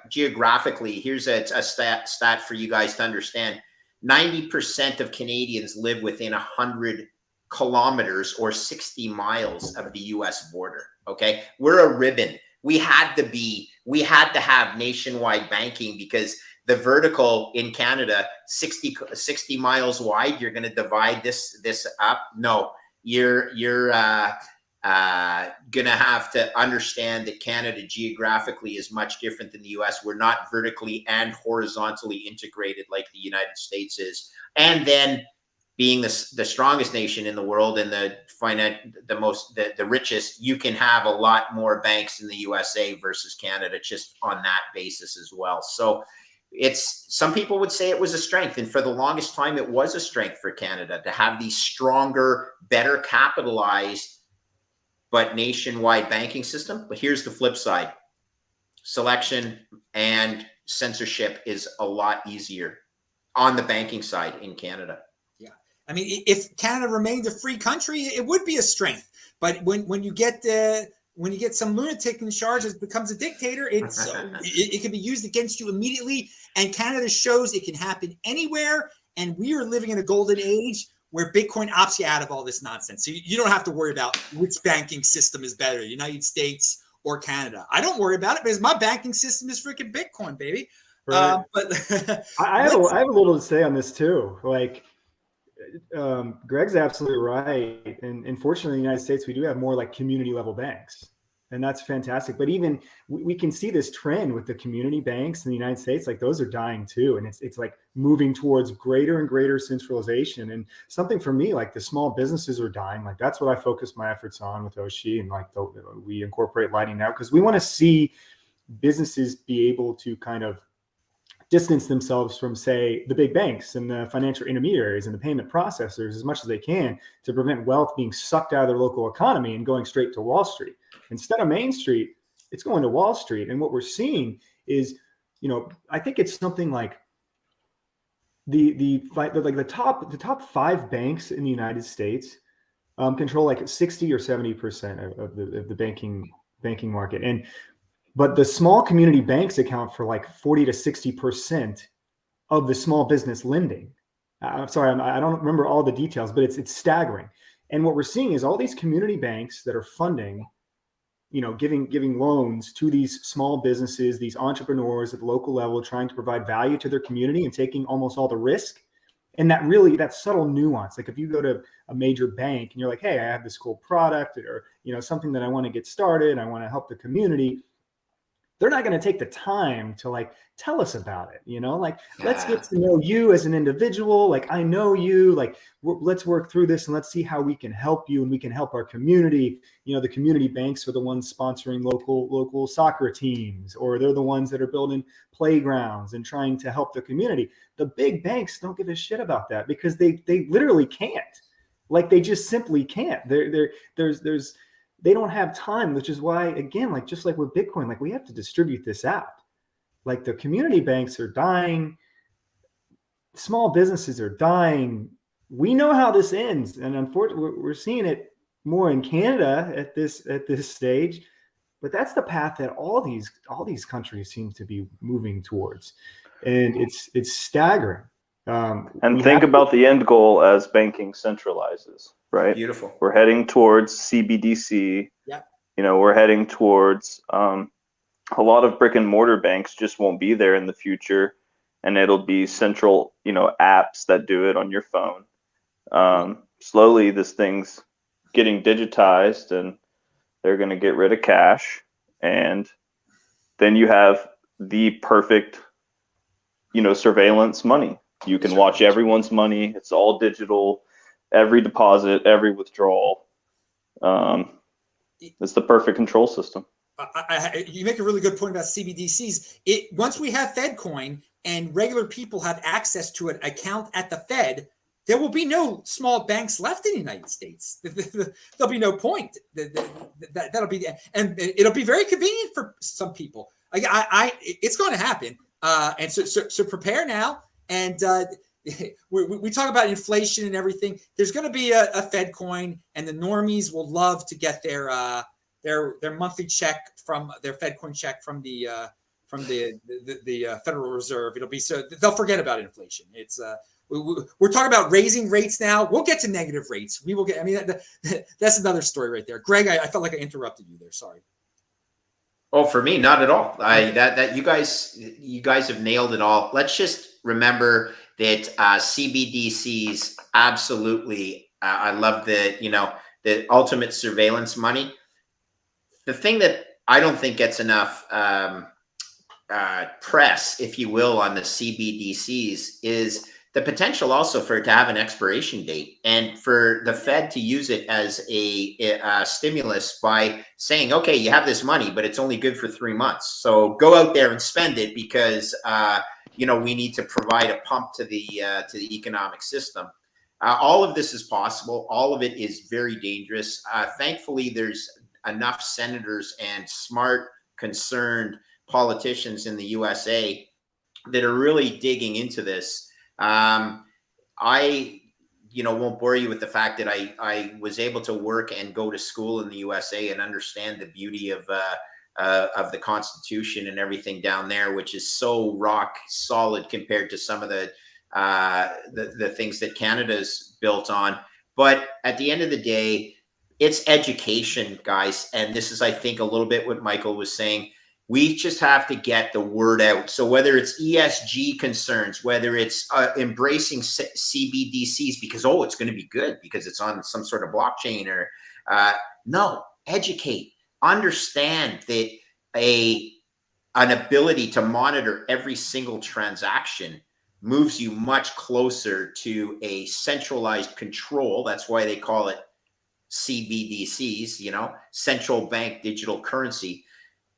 geographically. Here's a stat for you guys to understand. 90% of Canadians live within 100 kilometers or 60 miles of the US border. Okay. We're a ribbon. We had to have nationwide banking because the vertical in Canada, 60 miles wide, you're going to divide this up. No, you're gonna have to understand that Canada geographically is much different than the US. We're not vertically and horizontally integrated like the United States is. And then being the strongest nation in the world and the richest, you can have a lot more banks in the USA versus Canada just on that basis as well. So some people would say it was a strength, and for the longest time it was a strength for Canada to have these stronger, better capitalized but nationwide banking system. But here's the flip side. Selection and censorship is a lot easier on the banking side in Canada. Yeah. I mean, if Canada remained a free country, it would be a strength. But when you get some lunatic in charge that becomes a dictator, it can be used against you immediately. And Canada shows it can happen anywhere. And we are living in a golden age where Bitcoin opts you out of all this nonsense. So you don't have to worry about which banking system is better, United States or Canada. I don't worry about it because my banking system is freaking Bitcoin, baby. Right. But I have a little to say on this too. Like, Greg's absolutely right. And unfortunately, in the United States, we do have more like community level banks. And that's fantastic. But even we can see this trend with the community banks in the United States, like those are dying too. And it's like moving towards greater and greater centralization. And something for me, like the small businesses are dying. Like that's what I focus my efforts on with Oshi. And like we incorporate Lightning now because we want to see businesses be able to kind of distance themselves from, say, the big banks and the financial intermediaries and the payment processors as much as they can to prevent wealth being sucked out of their local economy and going straight to Wall Street. Instead of Main Street, it's going to Wall Street. And what we're seeing is, I think it's something like the top 5 banks in the United States control like 60 or 70% of the banking market. But the small community banks account for like 40 to 60% of the small business lending. I'm sorry, I don't remember all the details, but it's staggering. And what we're seeing is all these community banks that are funding, giving loans to these small businesses, these entrepreneurs at the local level, trying to provide value to their community and taking almost all the risk. And that subtle nuance, like if you go to a major bank and you're like, hey, I have this cool product or, something that I want to get started, I want to help the community. They're not going to take the time to like tell us about it, let's get to know you as an individual. Like, I know you, like, let's work through this and let's see how we can help you and we can help our community. The community banks are the ones sponsoring local soccer teams, or they're the ones that are building playgrounds and trying to help the community. The big banks don't give a shit about that because they literally can't. Like, they just simply can't. They don't have time, which is why, again, like just like with Bitcoin, like we have to distribute this out. Like the community banks are dying. Small businesses are dying. We know how this ends. And unfortunately, we're seeing it more in Canada at this stage. But that's the path that all these countries seem to be moving towards. And it's staggering. And think about the end goal as banking centralizes. Right. Beautiful. We're heading towards CBDC. Yeah. We're heading towards a lot of brick and mortar banks just won't be there in the future. and it'll be central, apps that do it on your phone. Slowly, this thing's getting digitized, and they're going to get rid of cash, and then you have the perfect, surveillance money. You can watch everyone's money. It's all digital, every deposit, every withdrawal. It's the perfect control system. You make a really good point about CBDCs. Once we have FedCoin and regular people have access to an account at the Fed, there will be no small banks left in the United States. There'll be no point. That'll be, and it'll be very convenient for some people. It's going to happen, and so prepare now. And we talk about inflation and everything. There's going to be a Fed coin, and the normies will love to get their monthly check from their Fed coin check from the Federal Reserve. It'll be so they'll forget about inflation. It's we're talking about raising rates now. We'll get to negative rates. We will get. I mean, that's another story right there. Greg, I felt like I interrupted you there. Sorry. Oh, for me, not at all. That you guys have nailed it all. Let's just remember that CBDCs absolutely. I love the ultimate surveillance money. The thing that I don't think gets enough press, if you will, on the CBDCs is the potential also for it to have an expiration date, and for the Fed to use it as a stimulus by saying, okay, you have this money, but it's only good for 3 months. So go out there and spend it because, we need to provide a pump to the economic system. All of this is possible. All of it is very dangerous. Thankfully, there's enough senators and smart, concerned politicians in the USA that are really digging into this. I won't bore you with the fact that I was able to work and go to school in the USA and understand the beauty of the Constitution and everything down there, which is so rock solid compared to some of the things that Canada's built on. But at the end of the day, it's education, guys. And this is, I think, a little bit what Michael was saying. We just have to get the word out. So whether it's ESG concerns, whether it's embracing CBDCs because, it's going to be good because it's on some sort of blockchain or no, educate, understand that an ability to monitor every single transaction moves you much closer to a centralized control. That's why they call it CBDCs, central bank digital currency.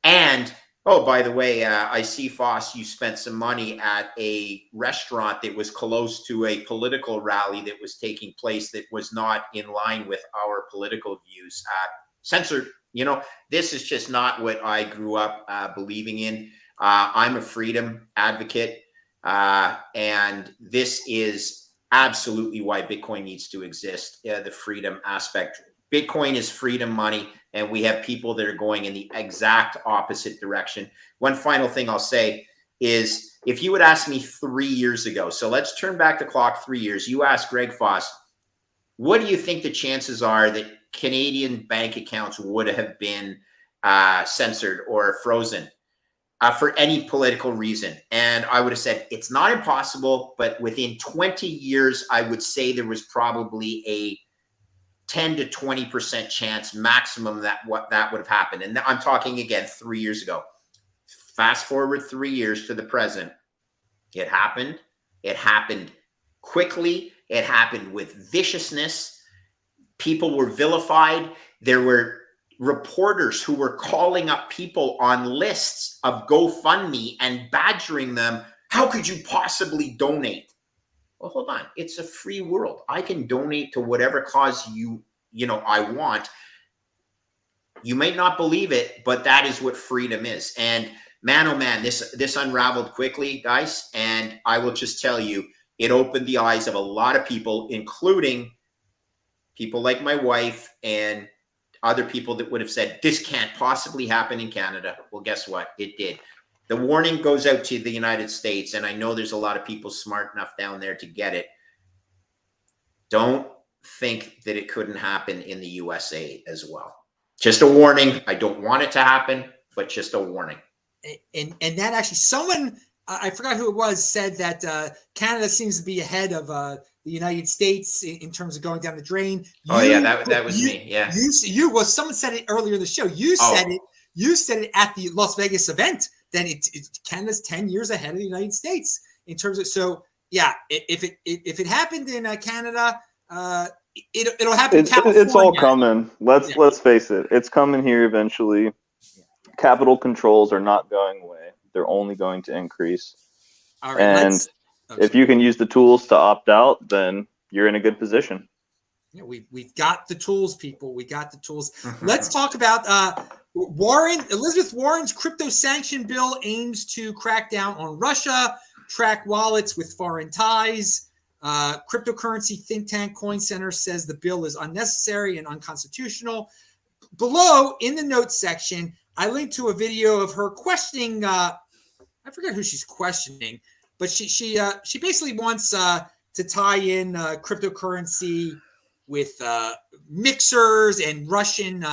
And, by the way, I see, Foss, you spent some money at a restaurant that was close to a political rally that was taking place that was not in line with our political views. Censored, this is just not what I grew up believing in. I'm a freedom advocate, and this is absolutely why Bitcoin needs to exist, the freedom aspect. Bitcoin is freedom money, and we have people that are going in the exact opposite direction. One final thing I'll say is, if you would ask me 3 years ago, so let's turn back the clock 3 years, you asked Greg Foss, what do you think the chances are that Canadian bank accounts would have been censored or frozen for any political reason? And I would have said, it's not impossible, but within 20 years, I would say there was probably a 10 to 20% chance maximum that would have happened. And I'm talking again 3 years ago. Fast forward 3 years to the present. It happened. It happened quickly. It happened with viciousness. People were vilified. There were reporters who were calling up people on lists of GoFundMe and badgering them. How could you possibly donate? Well, hold on. It's a free world. I can donate to whatever cause I want. You may not believe it, but that is what freedom is. And man, oh man, this unraveled quickly, guys. And I will just tell you, it opened the eyes of a lot of people, including people like my wife and other people that would have said, this can't possibly happen in Canada. Well, guess what? It did. The warning goes out to the United States, and I know there's a lot of people smart enough down there to get it. Don't think that it couldn't happen in the USA as well. Just a warning. I don't want it to happen, but just a warning. And that actually, someone I forgot who it was, said that Canada seems to be ahead of the United States in terms of going down the drain. Oh yeah, that was me. Yeah. Well, someone said it earlier in the show. You said it at the Las Vegas event. Then Canada's 10 years ahead of the United States in terms of. So yeah, if it happened in Canada, it'll happen in California. It's all coming. Let's face it. It's coming here eventually. Yeah. Capital controls are not going away. They're only going to increase. All right, and if you can use the tools to opt out, then you're in a good position. Yeah, we've got the tools, people. We got the tools. Let's talk about Elizabeth Warren's crypto sanction bill aims to crack down on Russia, track wallets with foreign ties. Cryptocurrency think tank Coin Center says the bill is unnecessary and unconstitutional. Below in the notes section, I linked to a video of her questioning. I forget who she's questioning, but she basically wants to tie in cryptocurrency with mixers and Russian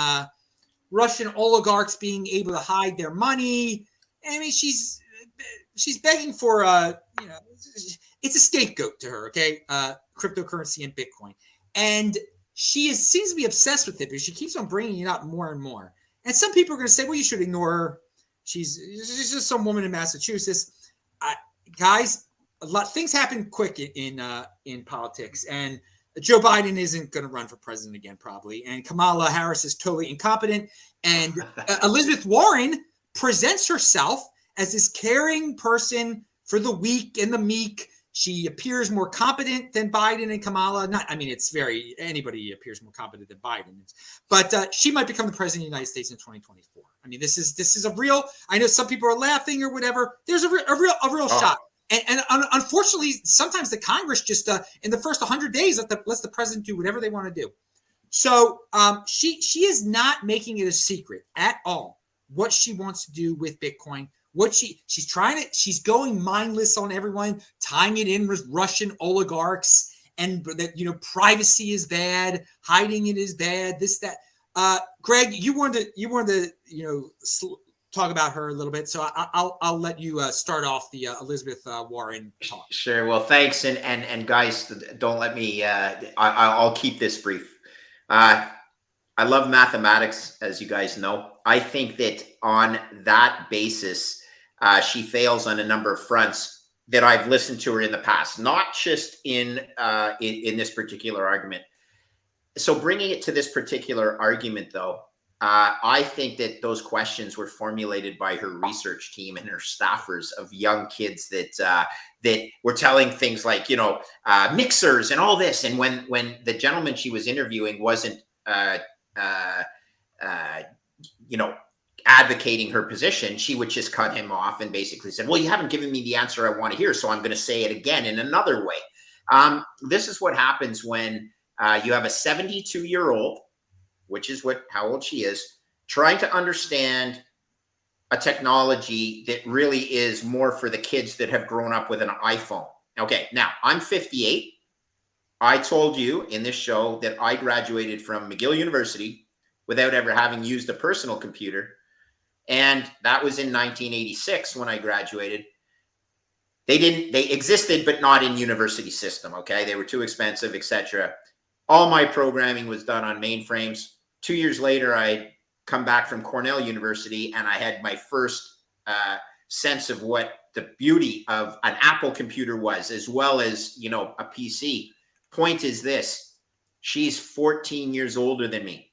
oligarchs being able to hide their money. I mean, she's begging for it's a scapegoat to her. Okay, cryptocurrency and Bitcoin, and she seems to be obsessed with it, but she keeps on bringing it up more and more. And some people are going to say, well, you should ignore her. She's just some woman in Massachusetts. Guys, things happen quick in politics. And Joe Biden isn't going to run for president again, probably. And Kamala Harris is totally incompetent. And Elizabeth Warren presents herself as this caring person for the weak and the meek. She appears more competent than Biden and Kamala. Anybody appears more competent than Biden. But she might become the president of the United States in 2024. I mean, this is a real, I know some people are laughing or whatever. There's a real shot. And unfortunately, sometimes the Congress just, in the first 100 days, lets the president do whatever they want to do. So she is not making it a secret at all what she wants to do with Bitcoin. She's going mindless on everyone, tying it in with Russian oligarchs, and that privacy is bad, hiding it is bad. This that. Greg, you wanted to talk about her a little bit, so I'll let you start off the Elizabeth Warren talk. Sure. Well, thanks, and guys, don't let me. I'll keep this brief. I love mathematics, as you guys know. I think that on that basis, she fails on a number of fronts that I've listened to her in the past, not just in this particular argument. So bringing it to this particular argument, though, I think that those questions were formulated by her research team and her staffers of young kids that were telling things like, mixers and all this. And when the gentleman she was interviewing wasn't, advocating her position, she would just cut him off and basically said, well, you haven't given me the answer I want to hear, so I'm going to say it again in another way. This is what happens when you have a 72-year-old, which is how old she is, trying to understand a technology that really is more for the kids that have grown up with an iPhone. Okay, now I'm 58. I told you in this show that I graduated from McGill University without ever having used a personal computer. And that was in 1986 when I graduated. They existed, but not in university system. Okay. They were too expensive, etc. All my programming was done on mainframes. 2 years later, I come back from Cornell University and I had my first sense of what the beauty of an Apple computer was, as well as, a PC. Point is this: she's 14 years older than me.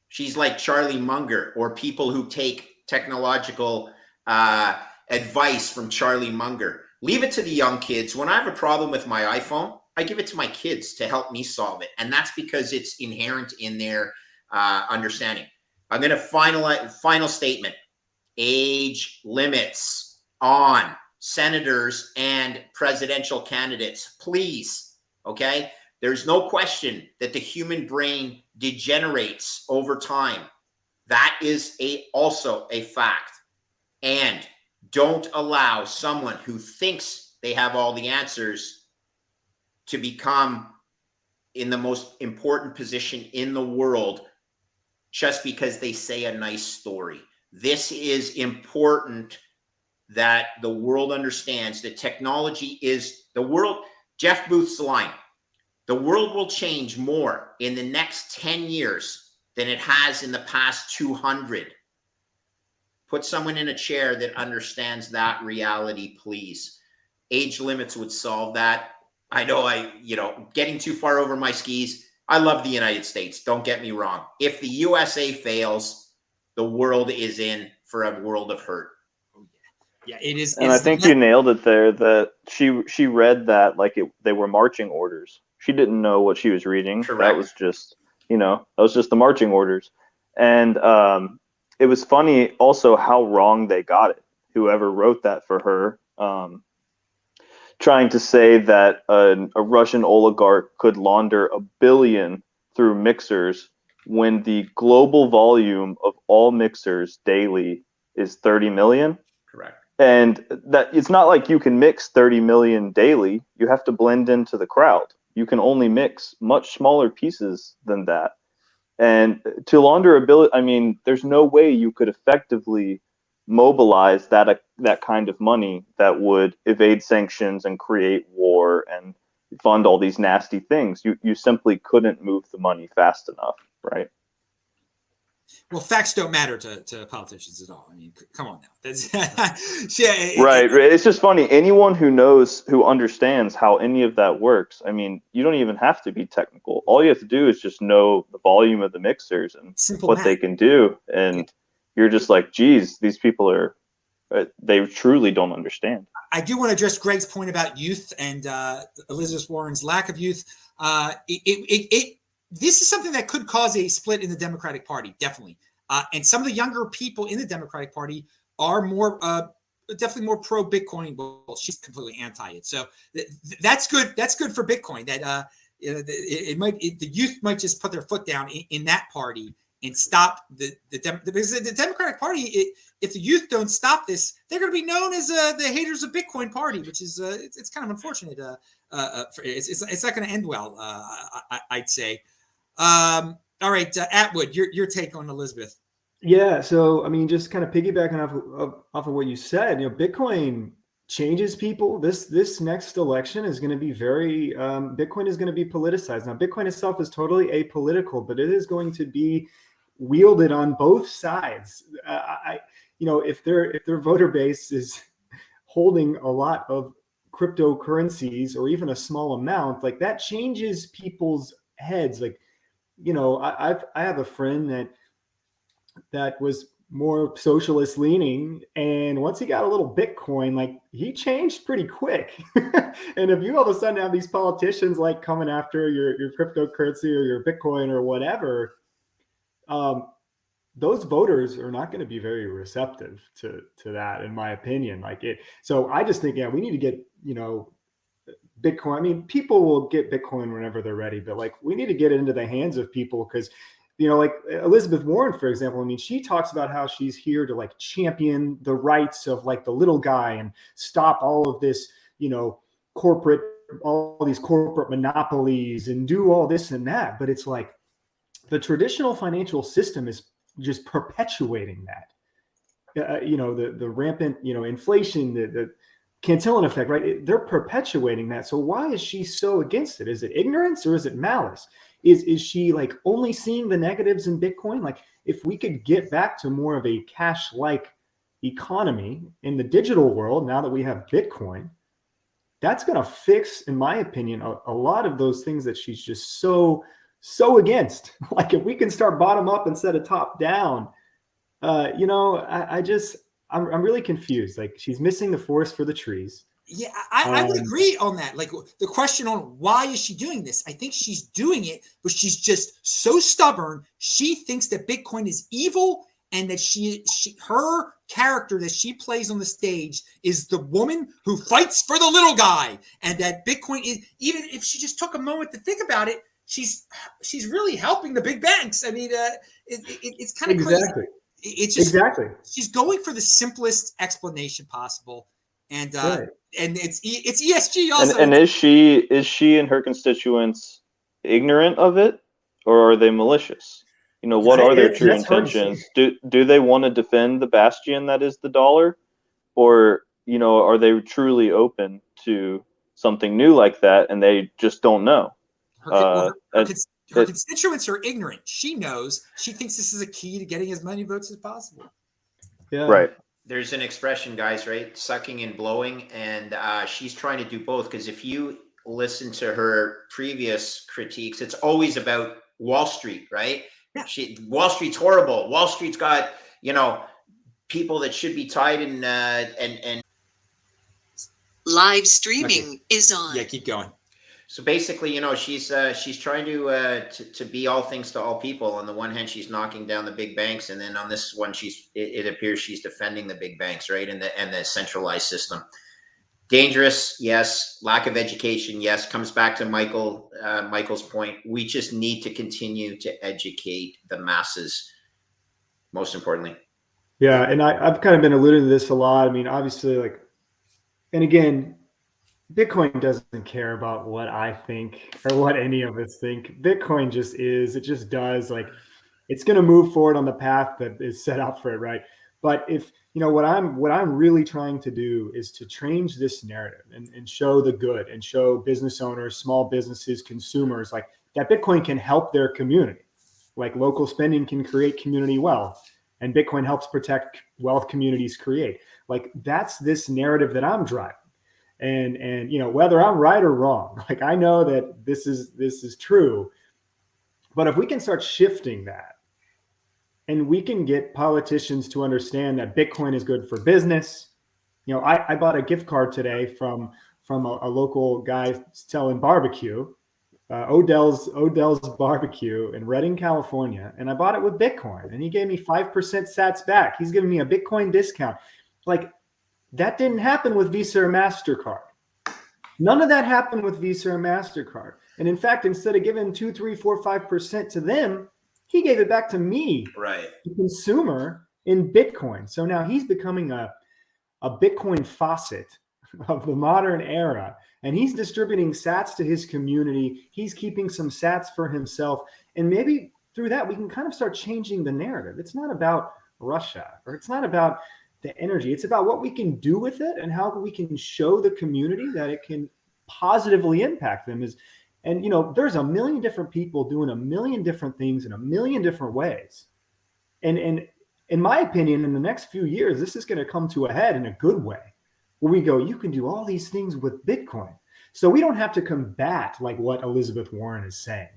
She's like Charlie Munger, or people who take technological advice from Charlie Munger. Leave it to the young kids. When I have a problem with my iPhone, I give it to my kids to help me solve it. And that's because it's inherent in their understanding. I'm going to final statement. Age limits on senators and presidential candidates, please. Okay? There's no question that the human brain degenerates over time. That is also a fact. And don't allow someone who thinks they have all the answers to become in the most important position in the world just because they say a nice story. This is important that the world understands that technology is the world. Jeff Booth's line, the world will change more in the next 10 years than it has in the past 200. Put someone in a chair that understands that reality, please. Age limits would solve that. I know getting too far over my skis. I love the United States. Don't get me wrong. If the USA fails, the world is in for a world of hurt. Yeah, it is. And I think you nailed it there. That she read that like they were marching orders. She didn't know what she was reading. Correct. That was just the marching orders. And it was funny also how wrong they got it. Whoever wrote that for her, trying to say that a Russian oligarch could launder $1 billion through mixers when the global volume of all mixers daily is 30 million. Correct. And that it's not like you can mix 30 million daily. You have to blend into the crowd. You can only mix much smaller pieces than that. And to launder $1 billion, I mean, there's no way you could effectively mobilize that kind of money that would evade sanctions and create war and fund all these nasty things. You simply couldn't move the money fast enough, right? Well, facts don't matter to politicians at all. I mean, come on now. That's right. It's just funny. Anyone who understands how any of that works, I mean, you don't even have to be technical. All you have to do is just know the volume of the mixers and what they can do. And you're just like, geez, these people they truly don't understand. I do want to address Greg's point about youth and Elizabeth Warren's lack of youth. This is something that could cause a split in the Democratic Party, definitely. And some of the younger people in the Democratic Party are definitely more pro Bitcoin. Well, she's completely anti it, so that's good. That's good for Bitcoin. That the youth might just put their foot down in that party and stop because the Democratic Party. If the youth don't stop this, they're going to be known as the haters of Bitcoin party, which is it's kind of unfortunate. It's not going to end well. I'd say. All right, Atwood, your take on Elizabeth. Yeah, so I mean, just kind of piggybacking off of what you said, Bitcoin changes people. This next election is going to be very Bitcoin is going to be politicized. Now, Bitcoin itself is totally apolitical, but it is going to be wielded on both sides. If their voter base is holding a lot of cryptocurrencies or even a small amount, like that changes people's heads. Like, I have a friend that was more socialist leaning, and once he got a little Bitcoin, like he changed pretty quick. And if you all of a sudden have these politicians like coming after your cryptocurrency or your Bitcoin or whatever, those voters are not going to be very receptive to that, in my opinion. So I just think, we need to get, Bitcoin. I mean, people will get Bitcoin whenever they're ready, but we need to get it into the hands of people because, like Elizabeth Warren, for example, I mean, she talks about how she's here to champion the rights of the little guy and stop all of this, all these corporate monopolies and do all this and that. But it's the traditional financial system is just perpetuating that. The rampant, inflation, the Cantillon effect, right? They're perpetuating that. So why is she so against it? Is it ignorance or is it malice? Is she only seeing the negatives in Bitcoin? If we could get back to more of a cash-like economy in the digital world, now that we have Bitcoin, that's going to fix, in my opinion, a lot of those things that she's just so against. If we can start bottom up instead of top down, I'm really confused. She's missing the forest for the trees. Yeah, I would agree on that. The question on why is she doing this? I think she's doing it, but she's just so stubborn. She thinks that Bitcoin is evil and that her character that she plays on the stage is the woman who fights for the little guy, and that Bitcoin is, even if she just took a moment to think about it, she's really helping the big banks. I mean, it's kind of crazy. It's just she's going for the simplest explanation possible, and right. And it's ESG also. And is she and her constituents ignorant of it, or are they malicious? What are their true intentions? Do they want to defend the bastion that is the dollar, or are they truly open to something new like that, and they just don't know? Her constituents are ignorant. She knows. She thinks this is a key to getting as many votes as possible. Yeah. Right. There's an expression, guys, right? Sucking and blowing. And she's trying to do both, because if you listen to her previous critiques, it's always about Wall Street, right? Yeah. Wall Street's horrible. Wall Street's got, people that should be tied in and live streaming is on. Yeah, keep going. So basically, she's trying to be all things to all people. On the one hand, she's knocking down the big banks, and then on this one, it appears she's defending the big banks, right, and the centralized system. Dangerous, yes. Lack of education, yes. Comes back to Michael's point. We just need to continue to educate the masses, most importantly. Yeah, and I've kind of been alluding to this a lot. I mean, obviously, and again, Bitcoin doesn't care about what I think or what any of us think. Bitcoin just is. It just does. It's going to move forward on the path that is set out for it, right? But if what I'm really trying to do is to change this narrative and show the good and show business owners, small businesses, consumers, that Bitcoin can help their community. Local spending can create community wealth, and Bitcoin helps protect wealth communities create. That's this narrative that I'm driving. And whether I'm right or wrong, I know that this is true, but if we can start shifting that, and we can get politicians to understand that Bitcoin is good for business. I bought a gift card today from a local guy selling barbecue, Odell's Barbecue in Redding, California, and I bought it with Bitcoin, and he gave me 5% Sats back. He's giving me a Bitcoin discount. That didn't happen with Visa or MasterCard. None of that happened with Visa or MasterCard. And in fact, instead of giving 2, 3, 4, 5% to them, he gave it back to me, right, the consumer, in Bitcoin. So now he's becoming a Bitcoin faucet of the modern era. And he's distributing sats to his community. He's keeping some sats for himself. And maybe through that, we can kind of start changing the narrative. It's not about Russia, or it's not about the energy. It's about what we can do with it and how we can show the community that it can positively impact them. And there's a million different people doing a million different things in a million different ways. And in my opinion, in the next few years, this is going to come to a head in a good way, where we go, you can do all these things with Bitcoin. So we don't have to combat what Elizabeth Warren is saying.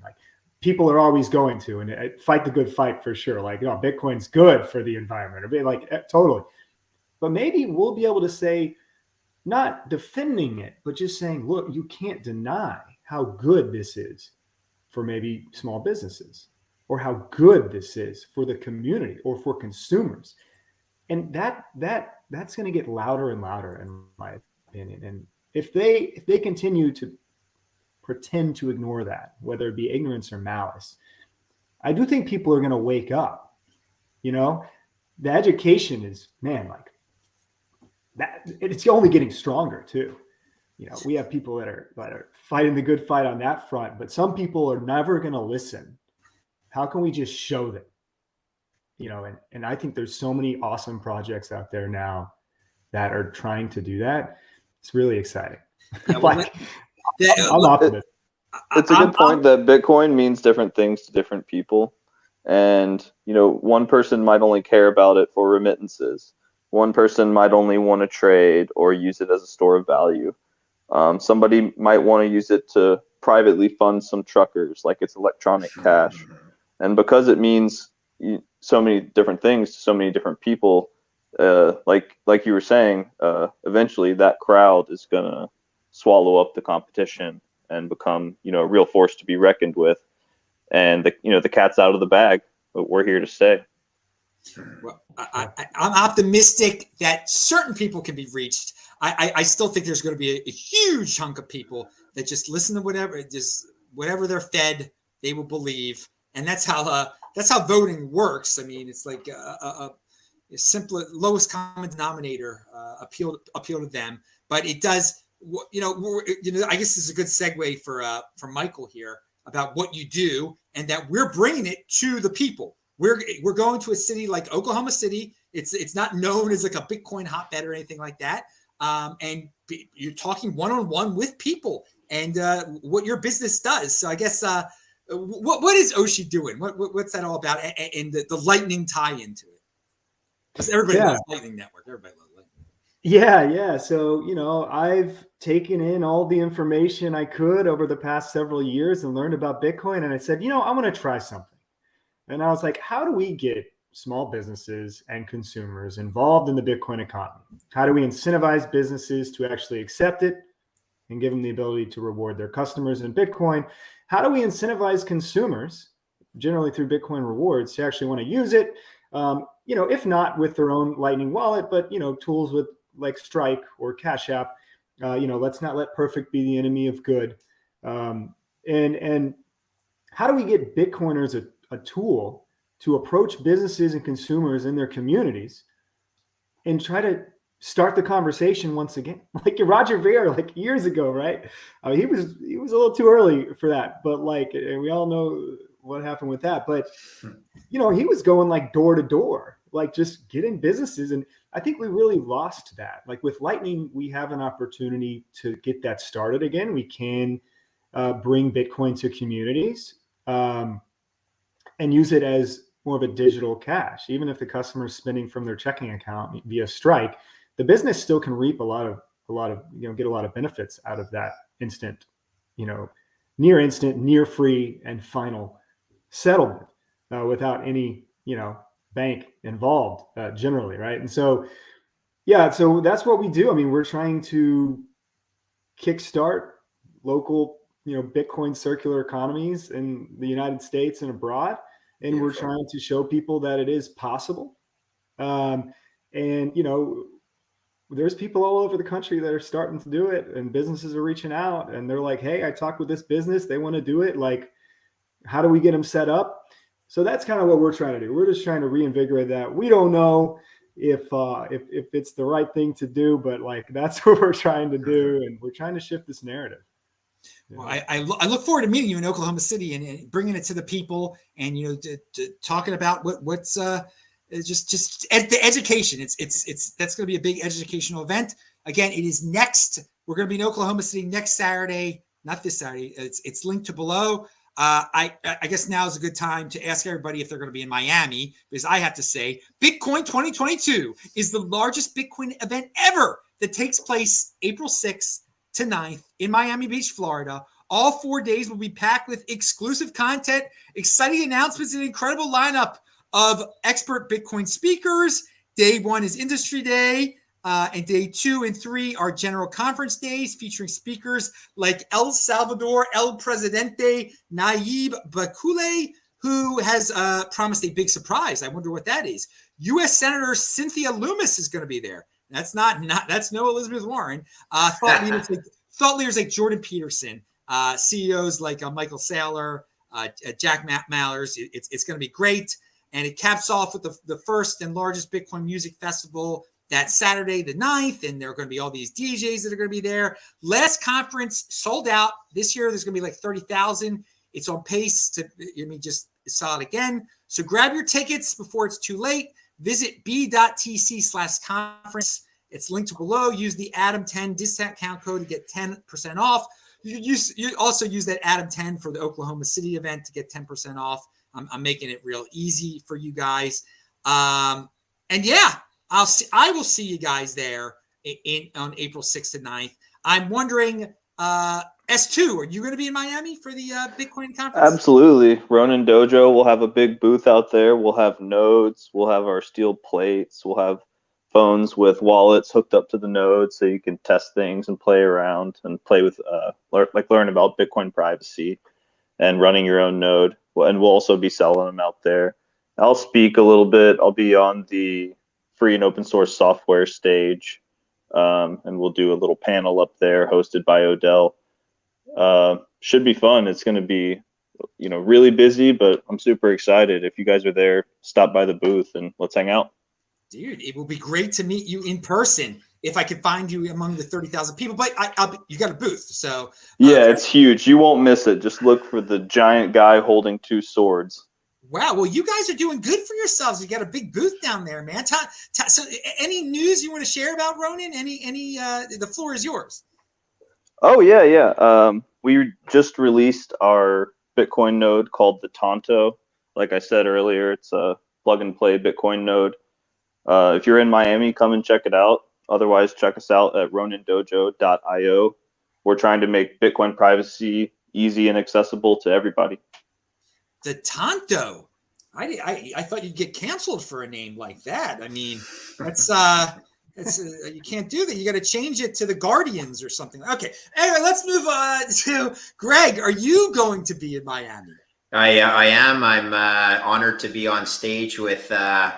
People are always going to, and fight the good fight for sure. Bitcoin's good for the environment, totally. But maybe we'll be able to say, not defending it, but just saying, look, you can't deny how good this is for maybe small businesses, or how good this is for the community or for consumers. And that's going to get louder and louder, in my opinion. And if they continue to pretend to ignore that, whether it be ignorance or malice, I do think people are going to wake up. The education is, that it's only getting stronger too. We have people that are fighting the good fight on that front, but some people are never going to listen. How can we just show them? And I think there's so many awesome projects out there now that are trying to do that. It's really exciting. Yeah, I'm optimistic. It's a good point that Bitcoin means different things to different people. And, one person might only care about it for remittances. One person might only want to trade or use it as a store of value. Somebody might want to use it to privately fund some truckers, like it's electronic cash. And because it means so many different things to so many different people, like you were saying, eventually that crowd is going to swallow up the competition and become, a real force to be reckoned with. And the cat's out of the bag, but we're here to stay. Well, I'm optimistic that certain people can be reached. I still think there's going to be a huge chunk of people that just listen to whatever they're fed, they will believe, and that's how voting works. I mean, it's like a simple lowest common denominator appeal to them, but it does. I guess this is a good segue for Michael here about what you do, and that we're bringing it to the people. we're going to a city like Oklahoma City. It's not known as like a Bitcoin hotbed or anything like that. And you're talking one-on-one with people and what your business does. So I guess what is Oshi doing? What's that all about? And the Lightning tie into it, because everybody loves Lightning Network. Everybody loves Lightning. Yeah. So, I've taken in all the information I could over the past several years and learned about Bitcoin. And I said, I want to try something. And I was like, how do we get small businesses and consumers involved in the Bitcoin economy? How do we incentivize businesses to actually accept it and give them the ability to reward their customers in Bitcoin? How do we incentivize consumers, generally through Bitcoin rewards, to actually want to use it? If not with their own Lightning wallet, but, tools with like Strike or Cash App. Let's not let perfect be the enemy of good. And how do we get Bitcoiners a tool to approach businesses and consumers in their communities and try to start the conversation once again? Like Roger Ver, like years ago, right? He was a little too early for that, but we all know what happened with that. But he was going like door to door, like just getting businesses. And I think we really lost that. Like with Lightning, we have an opportunity to get that started again. We can bring Bitcoin to communities and use it as more of a digital cash. Even if the customer is spending from their checking account via Strike, the business still can reap a lot of get a lot of benefits out of that instant, near instant, near free, and final settlement without any bank involved generally, right? And so so that's what we do. I mean, we're trying to kickstart local Bitcoin circular economies in the United States and abroad, and we're trying to show people that it is possible. There's people all over the country that are starting to do it, and businesses are reaching out and they're like, hey, I talked with this business, they want to do it. Like, how do we get them set up? So that's kind of what we're trying to do. We're just trying to reinvigorate that. We don't know if it's the right thing to do, but that's what we're trying to do, and we're trying to shift this narrative. Well, I look forward to meeting you in Oklahoma City and bringing it to the people, and talking about what's just the education. It's that's going to be a big educational event. Again, it is next. We're going to be in Oklahoma City next Saturday, not this Saturday. It's linked to below. I guess now is a good time to ask everybody if they're going to be in Miami, because I have to say Bitcoin 2022 is the largest Bitcoin event ever that takes place April 6th to 9th in Miami Beach, Florida. All 4 days will be packed with exclusive content, exciting announcements, and an incredible lineup of expert Bitcoin speakers. Day 1 is Industry Day, and day 2 and 3 are general conference days featuring speakers like El Salvador El Presidente Nayib Bukele, who has promised a big surprise. I wonder what that is. U.S. Senator Cynthia Lummis is going to be there. That's that's no Elizabeth Warren. Thought leaders like Jordan Peterson, CEOs like Michael Saylor, Jack Mallers. It's going to be great. And it caps off with the first and largest Bitcoin music festival that Saturday, the 9th. And there are going to be all these DJs that are going to be there. Last conference sold out. This year, there's going to be like 30,000. It's on pace to, just saw it again. So grab your tickets before it's too late. Visit b.tc/conference. It's linked below. Use the Adam10 discount code to get 10% off. You also use that Adam10 for the Oklahoma City event to get 10% off. I'm making it real easy for you guys. I will see you guys there on April 6th to 9th. I'm wondering, S2, are you going to be in Miami for the Bitcoin conference? Absolutely. Ronin Dojo will have a big booth out there. We'll have nodes. We'll have our steel plates. We'll have phones with wallets hooked up to the nodes so you can test things and play around and play with, learn about Bitcoin privacy and running your own node. And we'll also be selling them out there. I'll speak a little bit. I'll be on the free and open source software stage, and we'll do a little panel up there hosted by Odell. Should be fun. It's going to be, really busy, but I'm super excited. If you guys are there, stop by the booth and let's hang out. Dude, it will be great to meet you in person if I could find you among the 30,000 people. But you got a booth, so yeah, it's huge. You won't miss it. Just look for the giant guy holding 2 swords. Wow. Well, you guys are doing good for yourselves. You got a big booth down there, man. So any news you want to share about Ronin? The floor is yours. Oh yeah. We just released our Bitcoin node called the Tonto. Like I said earlier, it's a plug and play Bitcoin node. If you're in Miami, come and check it out. Otherwise, check us out at ronindojo.io. We're trying to make Bitcoin privacy easy and accessible to everybody. The Tonto. I thought you'd get canceled for a name like that. I mean, that's you can't do that. You got to change it to the Guardians or something. Okay. Anyway, let's move on to Greg. Are you going to be in Miami? I am. I'm honored to be on stage with on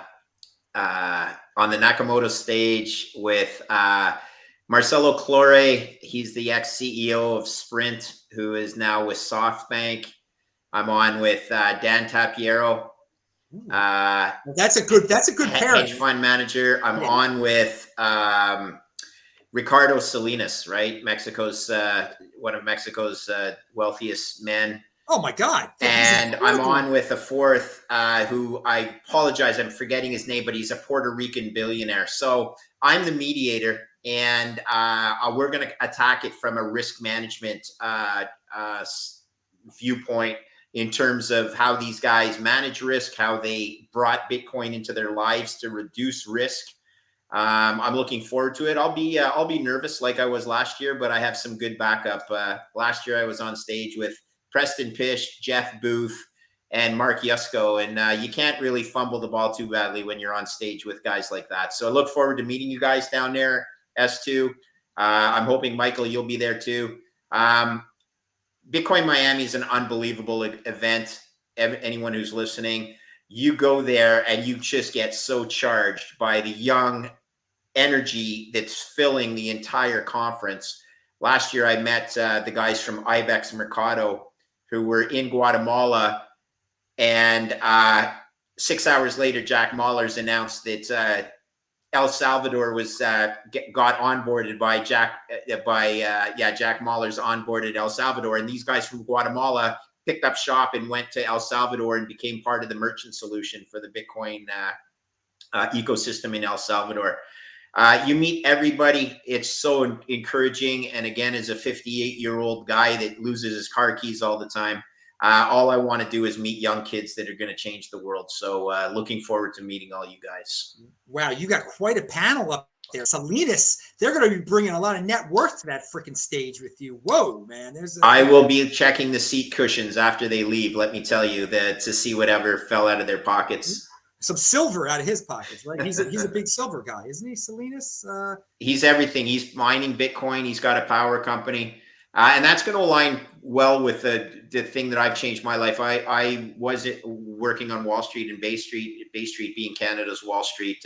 the Nakamoto stage with Marcelo Clore. He's the ex-CEO of Sprint, who is now with SoftBank. I'm on with Dan Tapiero. That's a good pairing. Hedge fund manager. I'm on with Ricardo Salinas, right? Mexico's one of Mexico's wealthiest men. Oh my God! And I'm on with a fourth who I apologize, I'm forgetting his name, but he's a Puerto Rican billionaire. So I'm the mediator, and we're going to attack it from a risk management viewpoint in terms of how these guys manage risk, how they brought Bitcoin into their lives to reduce risk. I'm looking forward to it. I'll be nervous like I was last year, but I have some good backup. Last year I was on stage with Preston Pish, Jeff Booth, and Mark Yusko, and you can't really fumble the ball too badly when you're on stage with guys like that. So I look forward to meeting you guys down there, S2. I'm hoping, Michael, you'll be there too. Bitcoin Miami is an unbelievable event. Anyone who's listening, you go there and you just get so charged by the young energy that's filling the entire conference. Last year, I met the guys from Ibex Mercado who were in Guatemala, and 6 hours later, Jack Mallers announced that El Salvador was got onboarded by Jack Mallers onboarded El Salvador, and these guys from Guatemala picked up shop and went to El Salvador and became part of the merchant solution for the Bitcoin ecosystem in El Salvador. You meet everybody. It's so encouraging. And again, as a 58-year-old guy that loses his car keys all the time, all I want to do is meet young kids that are going to change the world. So looking forward to meeting all you guys. Wow, you got quite a panel up there. Salinas, they're going to be bringing a lot of net worth to that freaking stage with you. Whoa, man. I will be checking the seat cushions after they leave, let me tell you, that to see whatever fell out of their pockets. Some silver out of his pockets, right? He's a big silver guy, isn't he, Salinas? He's everything. He's mining Bitcoin. He's got a power company. And that's going to align well with the thing that I've changed my life. I was working on Wall Street and Bay Street being Canada's Wall Street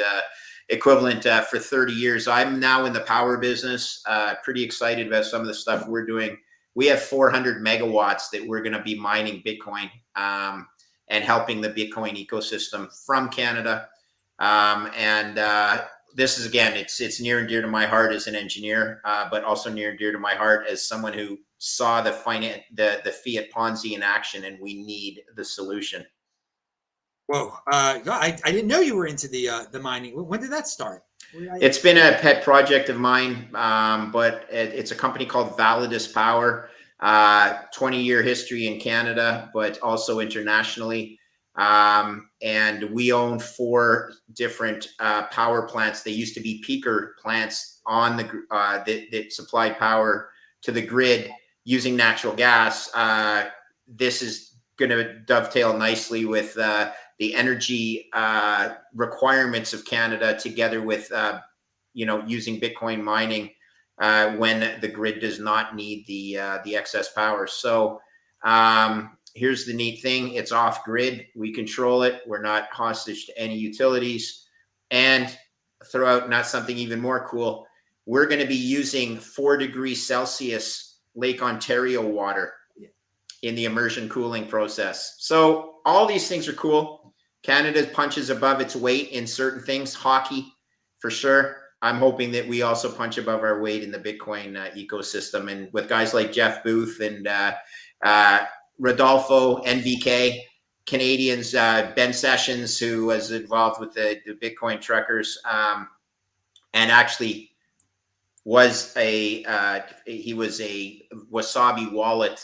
equivalent for 30 years. I'm now in the power business. Pretty excited about some of the stuff we're doing. We have 400 megawatts that we're going to be mining Bitcoin and helping the Bitcoin ecosystem from Canada. This is, again, it's near and dear to my heart as an engineer, but also near and dear to my heart as someone who saw the fiat Ponzi in action, and we need the solution. Whoa! I didn't know you were into the mining. When did that start? It's been a pet project of mine, but it's a company called Validus Power. 20-year history in Canada, but also internationally. And we own 4 different power plants. They used to be peaker plants on the that supplied power to the grid using natural gas. This is going to dovetail nicely with the energy requirements of Canada, together with using Bitcoin mining when the grid does not need the excess power. So here's the neat thing. It's off grid. We control it. We're not hostage to any utilities. And throw out not something even more cool. We're going to be using 4 degrees Celsius Lake Ontario water in the immersion cooling process. So all these things are cool. Canada punches above its weight in certain things. Hockey, for sure. I'm hoping that we also punch above our weight in the Bitcoin ecosystem. And with guys like Jeff Booth and Rodolfo, NVK, Canadians, Ben Sessions, who was involved with the Bitcoin truckers, and actually was he was a Wasabi wallet.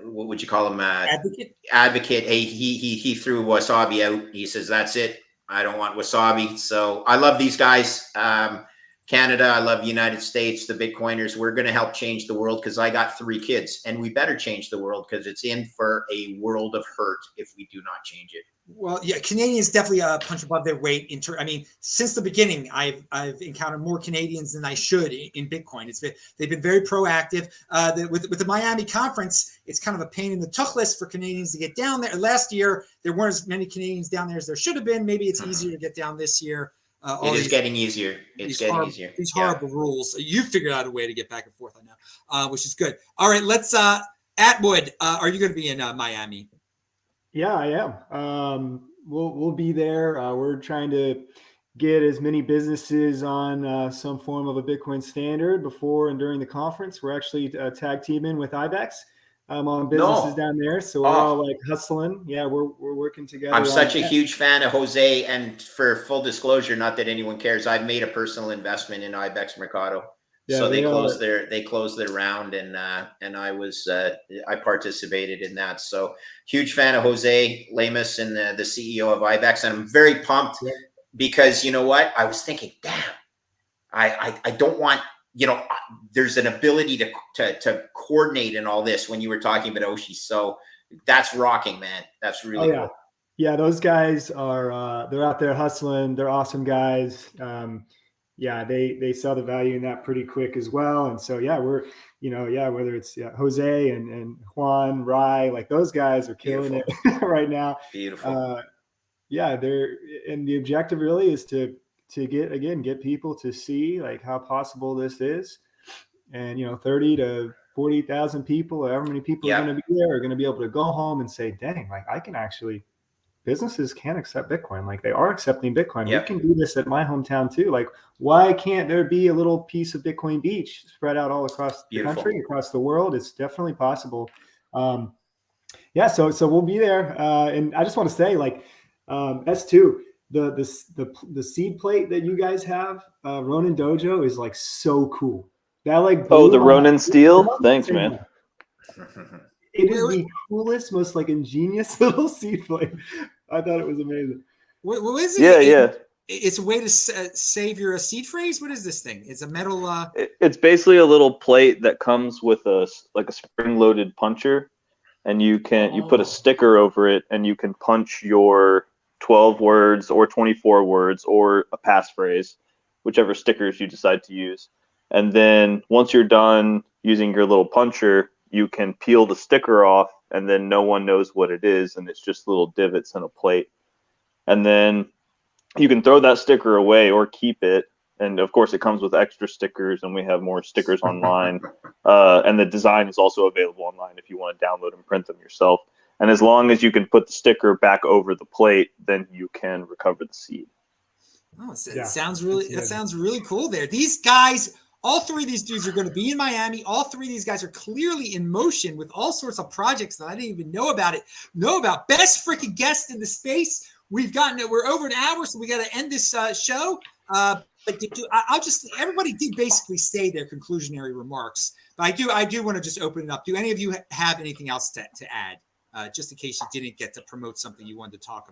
What would you call him? Advocate. He threw Wasabi out. He says, "That's it. I don't want Wasabi." So I love these guys. Canada, I love the United States, the Bitcoiners. We're going to help change the world because I got 3 kids, and we better change the world because it's in for a world of hurt if we do not change it. Well, yeah, Canadians definitely punch above their weight. I mean, since the beginning, I've encountered more Canadians than I should in Bitcoin. They've been very proactive. With the Miami conference, it's kind of a pain in the tuchlis for Canadians to get down there. Last year, there weren't as many Canadians down there as there should have been. Maybe it's easier to get down this year. It is getting easier. It's getting easier. These horrible rules. You figured out a way to get back and forth, I know, which is good. All right, let's. Atwood, are you going to be in Miami? Yeah, I am. We'll be there. We're trying to get as many businesses on some form of a Bitcoin standard before and during the conference. We're actually tag teaming with IBEX. On businesses down there, so we're all like hustling. Yeah, we're working together. I'm such a huge fan of Jose, and for full disclosure, not that anyone cares, I've made a personal investment in IBEX Mercado. Yeah, so they closed their round, and I was I participated in that. So huge fan of Jose Lemus and the CEO of IBEX, and I'm very pumped because you know what? I was thinking, damn, I don't want. You know, there's an ability to coordinate and all this when you were talking about Oshi. So that's rocking, man. That's really cool. Yeah, those guys are they're out there hustling. They're awesome guys. They saw the value in that pretty quick as well. And so we're whether it's Jose and Juan Rai, like those guys are killing it right now. Beautiful. And the objective really is to get people to see like how possible this is, and 30 to 40,000 people, or however many people are going to be there, are going to be able to go home and say, dang, like I can actually, businesses can accept Bitcoin, like they are accepting Bitcoin. We can do this at my hometown too. Like, why can't there be a little piece of Bitcoin Beach spread out all across the country, across the world? It's definitely possible. So we'll be there, and I just want to say, like, S2. The seed plate that you guys have, Ronin Dojo, is like so cool. That like the Ronin steel. Thanks, man. It is the coolest, most like ingenious little seed plate. I thought it was amazing. What is it? Yeah. It's a way to save your seed phrase. What is this thing? It's a metal. It's basically a little plate that comes with a spring-loaded puncher, and you put a sticker over it, and you can punch your 12 words or 24 words or a passphrase, whichever stickers you decide to use. And then once you're done using your little puncher, you can peel the sticker off, and then no one knows what it is, and it's just little divots in a plate. And then you can throw that sticker away or keep it. And of course, it comes with extra stickers, and we have more stickers online. And the design is also available online if you want to download and print them yourself. And as long as you can put the sticker back over the plate, then you can recover the seed. Oh, it sounds really cool there. These guys, all 3 of these dudes are going to be in Miami. All 3 of these guys are clearly in motion with all sorts of projects that I didn't even know about. Best freaking guest in the space. We're over an hour, so we got to end this show. But everybody did basically say their conclusionary remarks. But I do want to just open it up. Do any of you have anything else to add? Just in case you didn't get to promote something you wanted to talk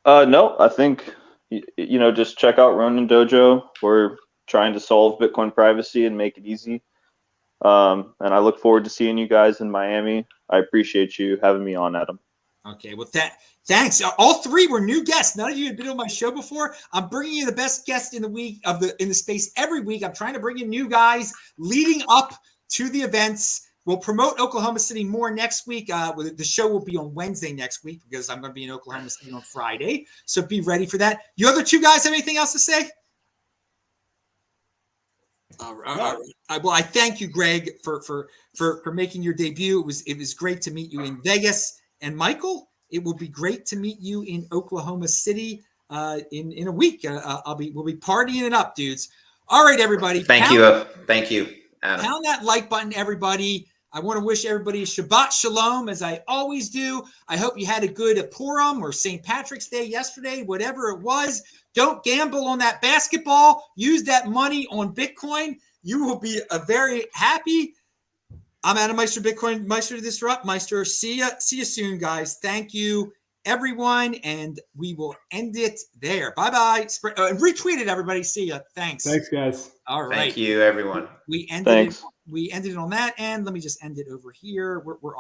about. No, I think, just check out Ronin Dojo. We're trying to solve Bitcoin privacy and make it easy. And I look forward to seeing you guys in Miami. I appreciate you having me on, Adam. Okay, well, thanks. All 3 were new guests. None of you had been on my show before. I'm bringing you the best guest in the space every week. I'm trying to bring in new guys leading up to the events. We'll promote Oklahoma City more next week. The show will be on Wednesday next week because I'm going to be in Oklahoma City on Friday. So be ready for that. You other 2 guys have anything else to say? All right. Well, I thank you, Greg, for making your debut. It was great to meet you in Vegas. And Michael, it will be great to meet you in Oklahoma City in a week. We'll be partying it up, dudes. All right, everybody. Thank you, Adam. Pound that like button, everybody. I want to wish everybody Shabbat Shalom, as I always do. I hope you had a good Purim or St. Patrick's Day yesterday, whatever it was. Don't gamble on that basketball. Use that money on Bitcoin. You will be very happy. I'm Adam Meister, Bitcoin Meister to Disrupt Meister. See you soon, guys. Thank you, everyone, and we will end it there. Bye-bye. Retweet it, everybody. See ya. Thanks. Thanks, guys. All right. Thank you, everyone. We ended it on that, and let me just end it over here. We're off.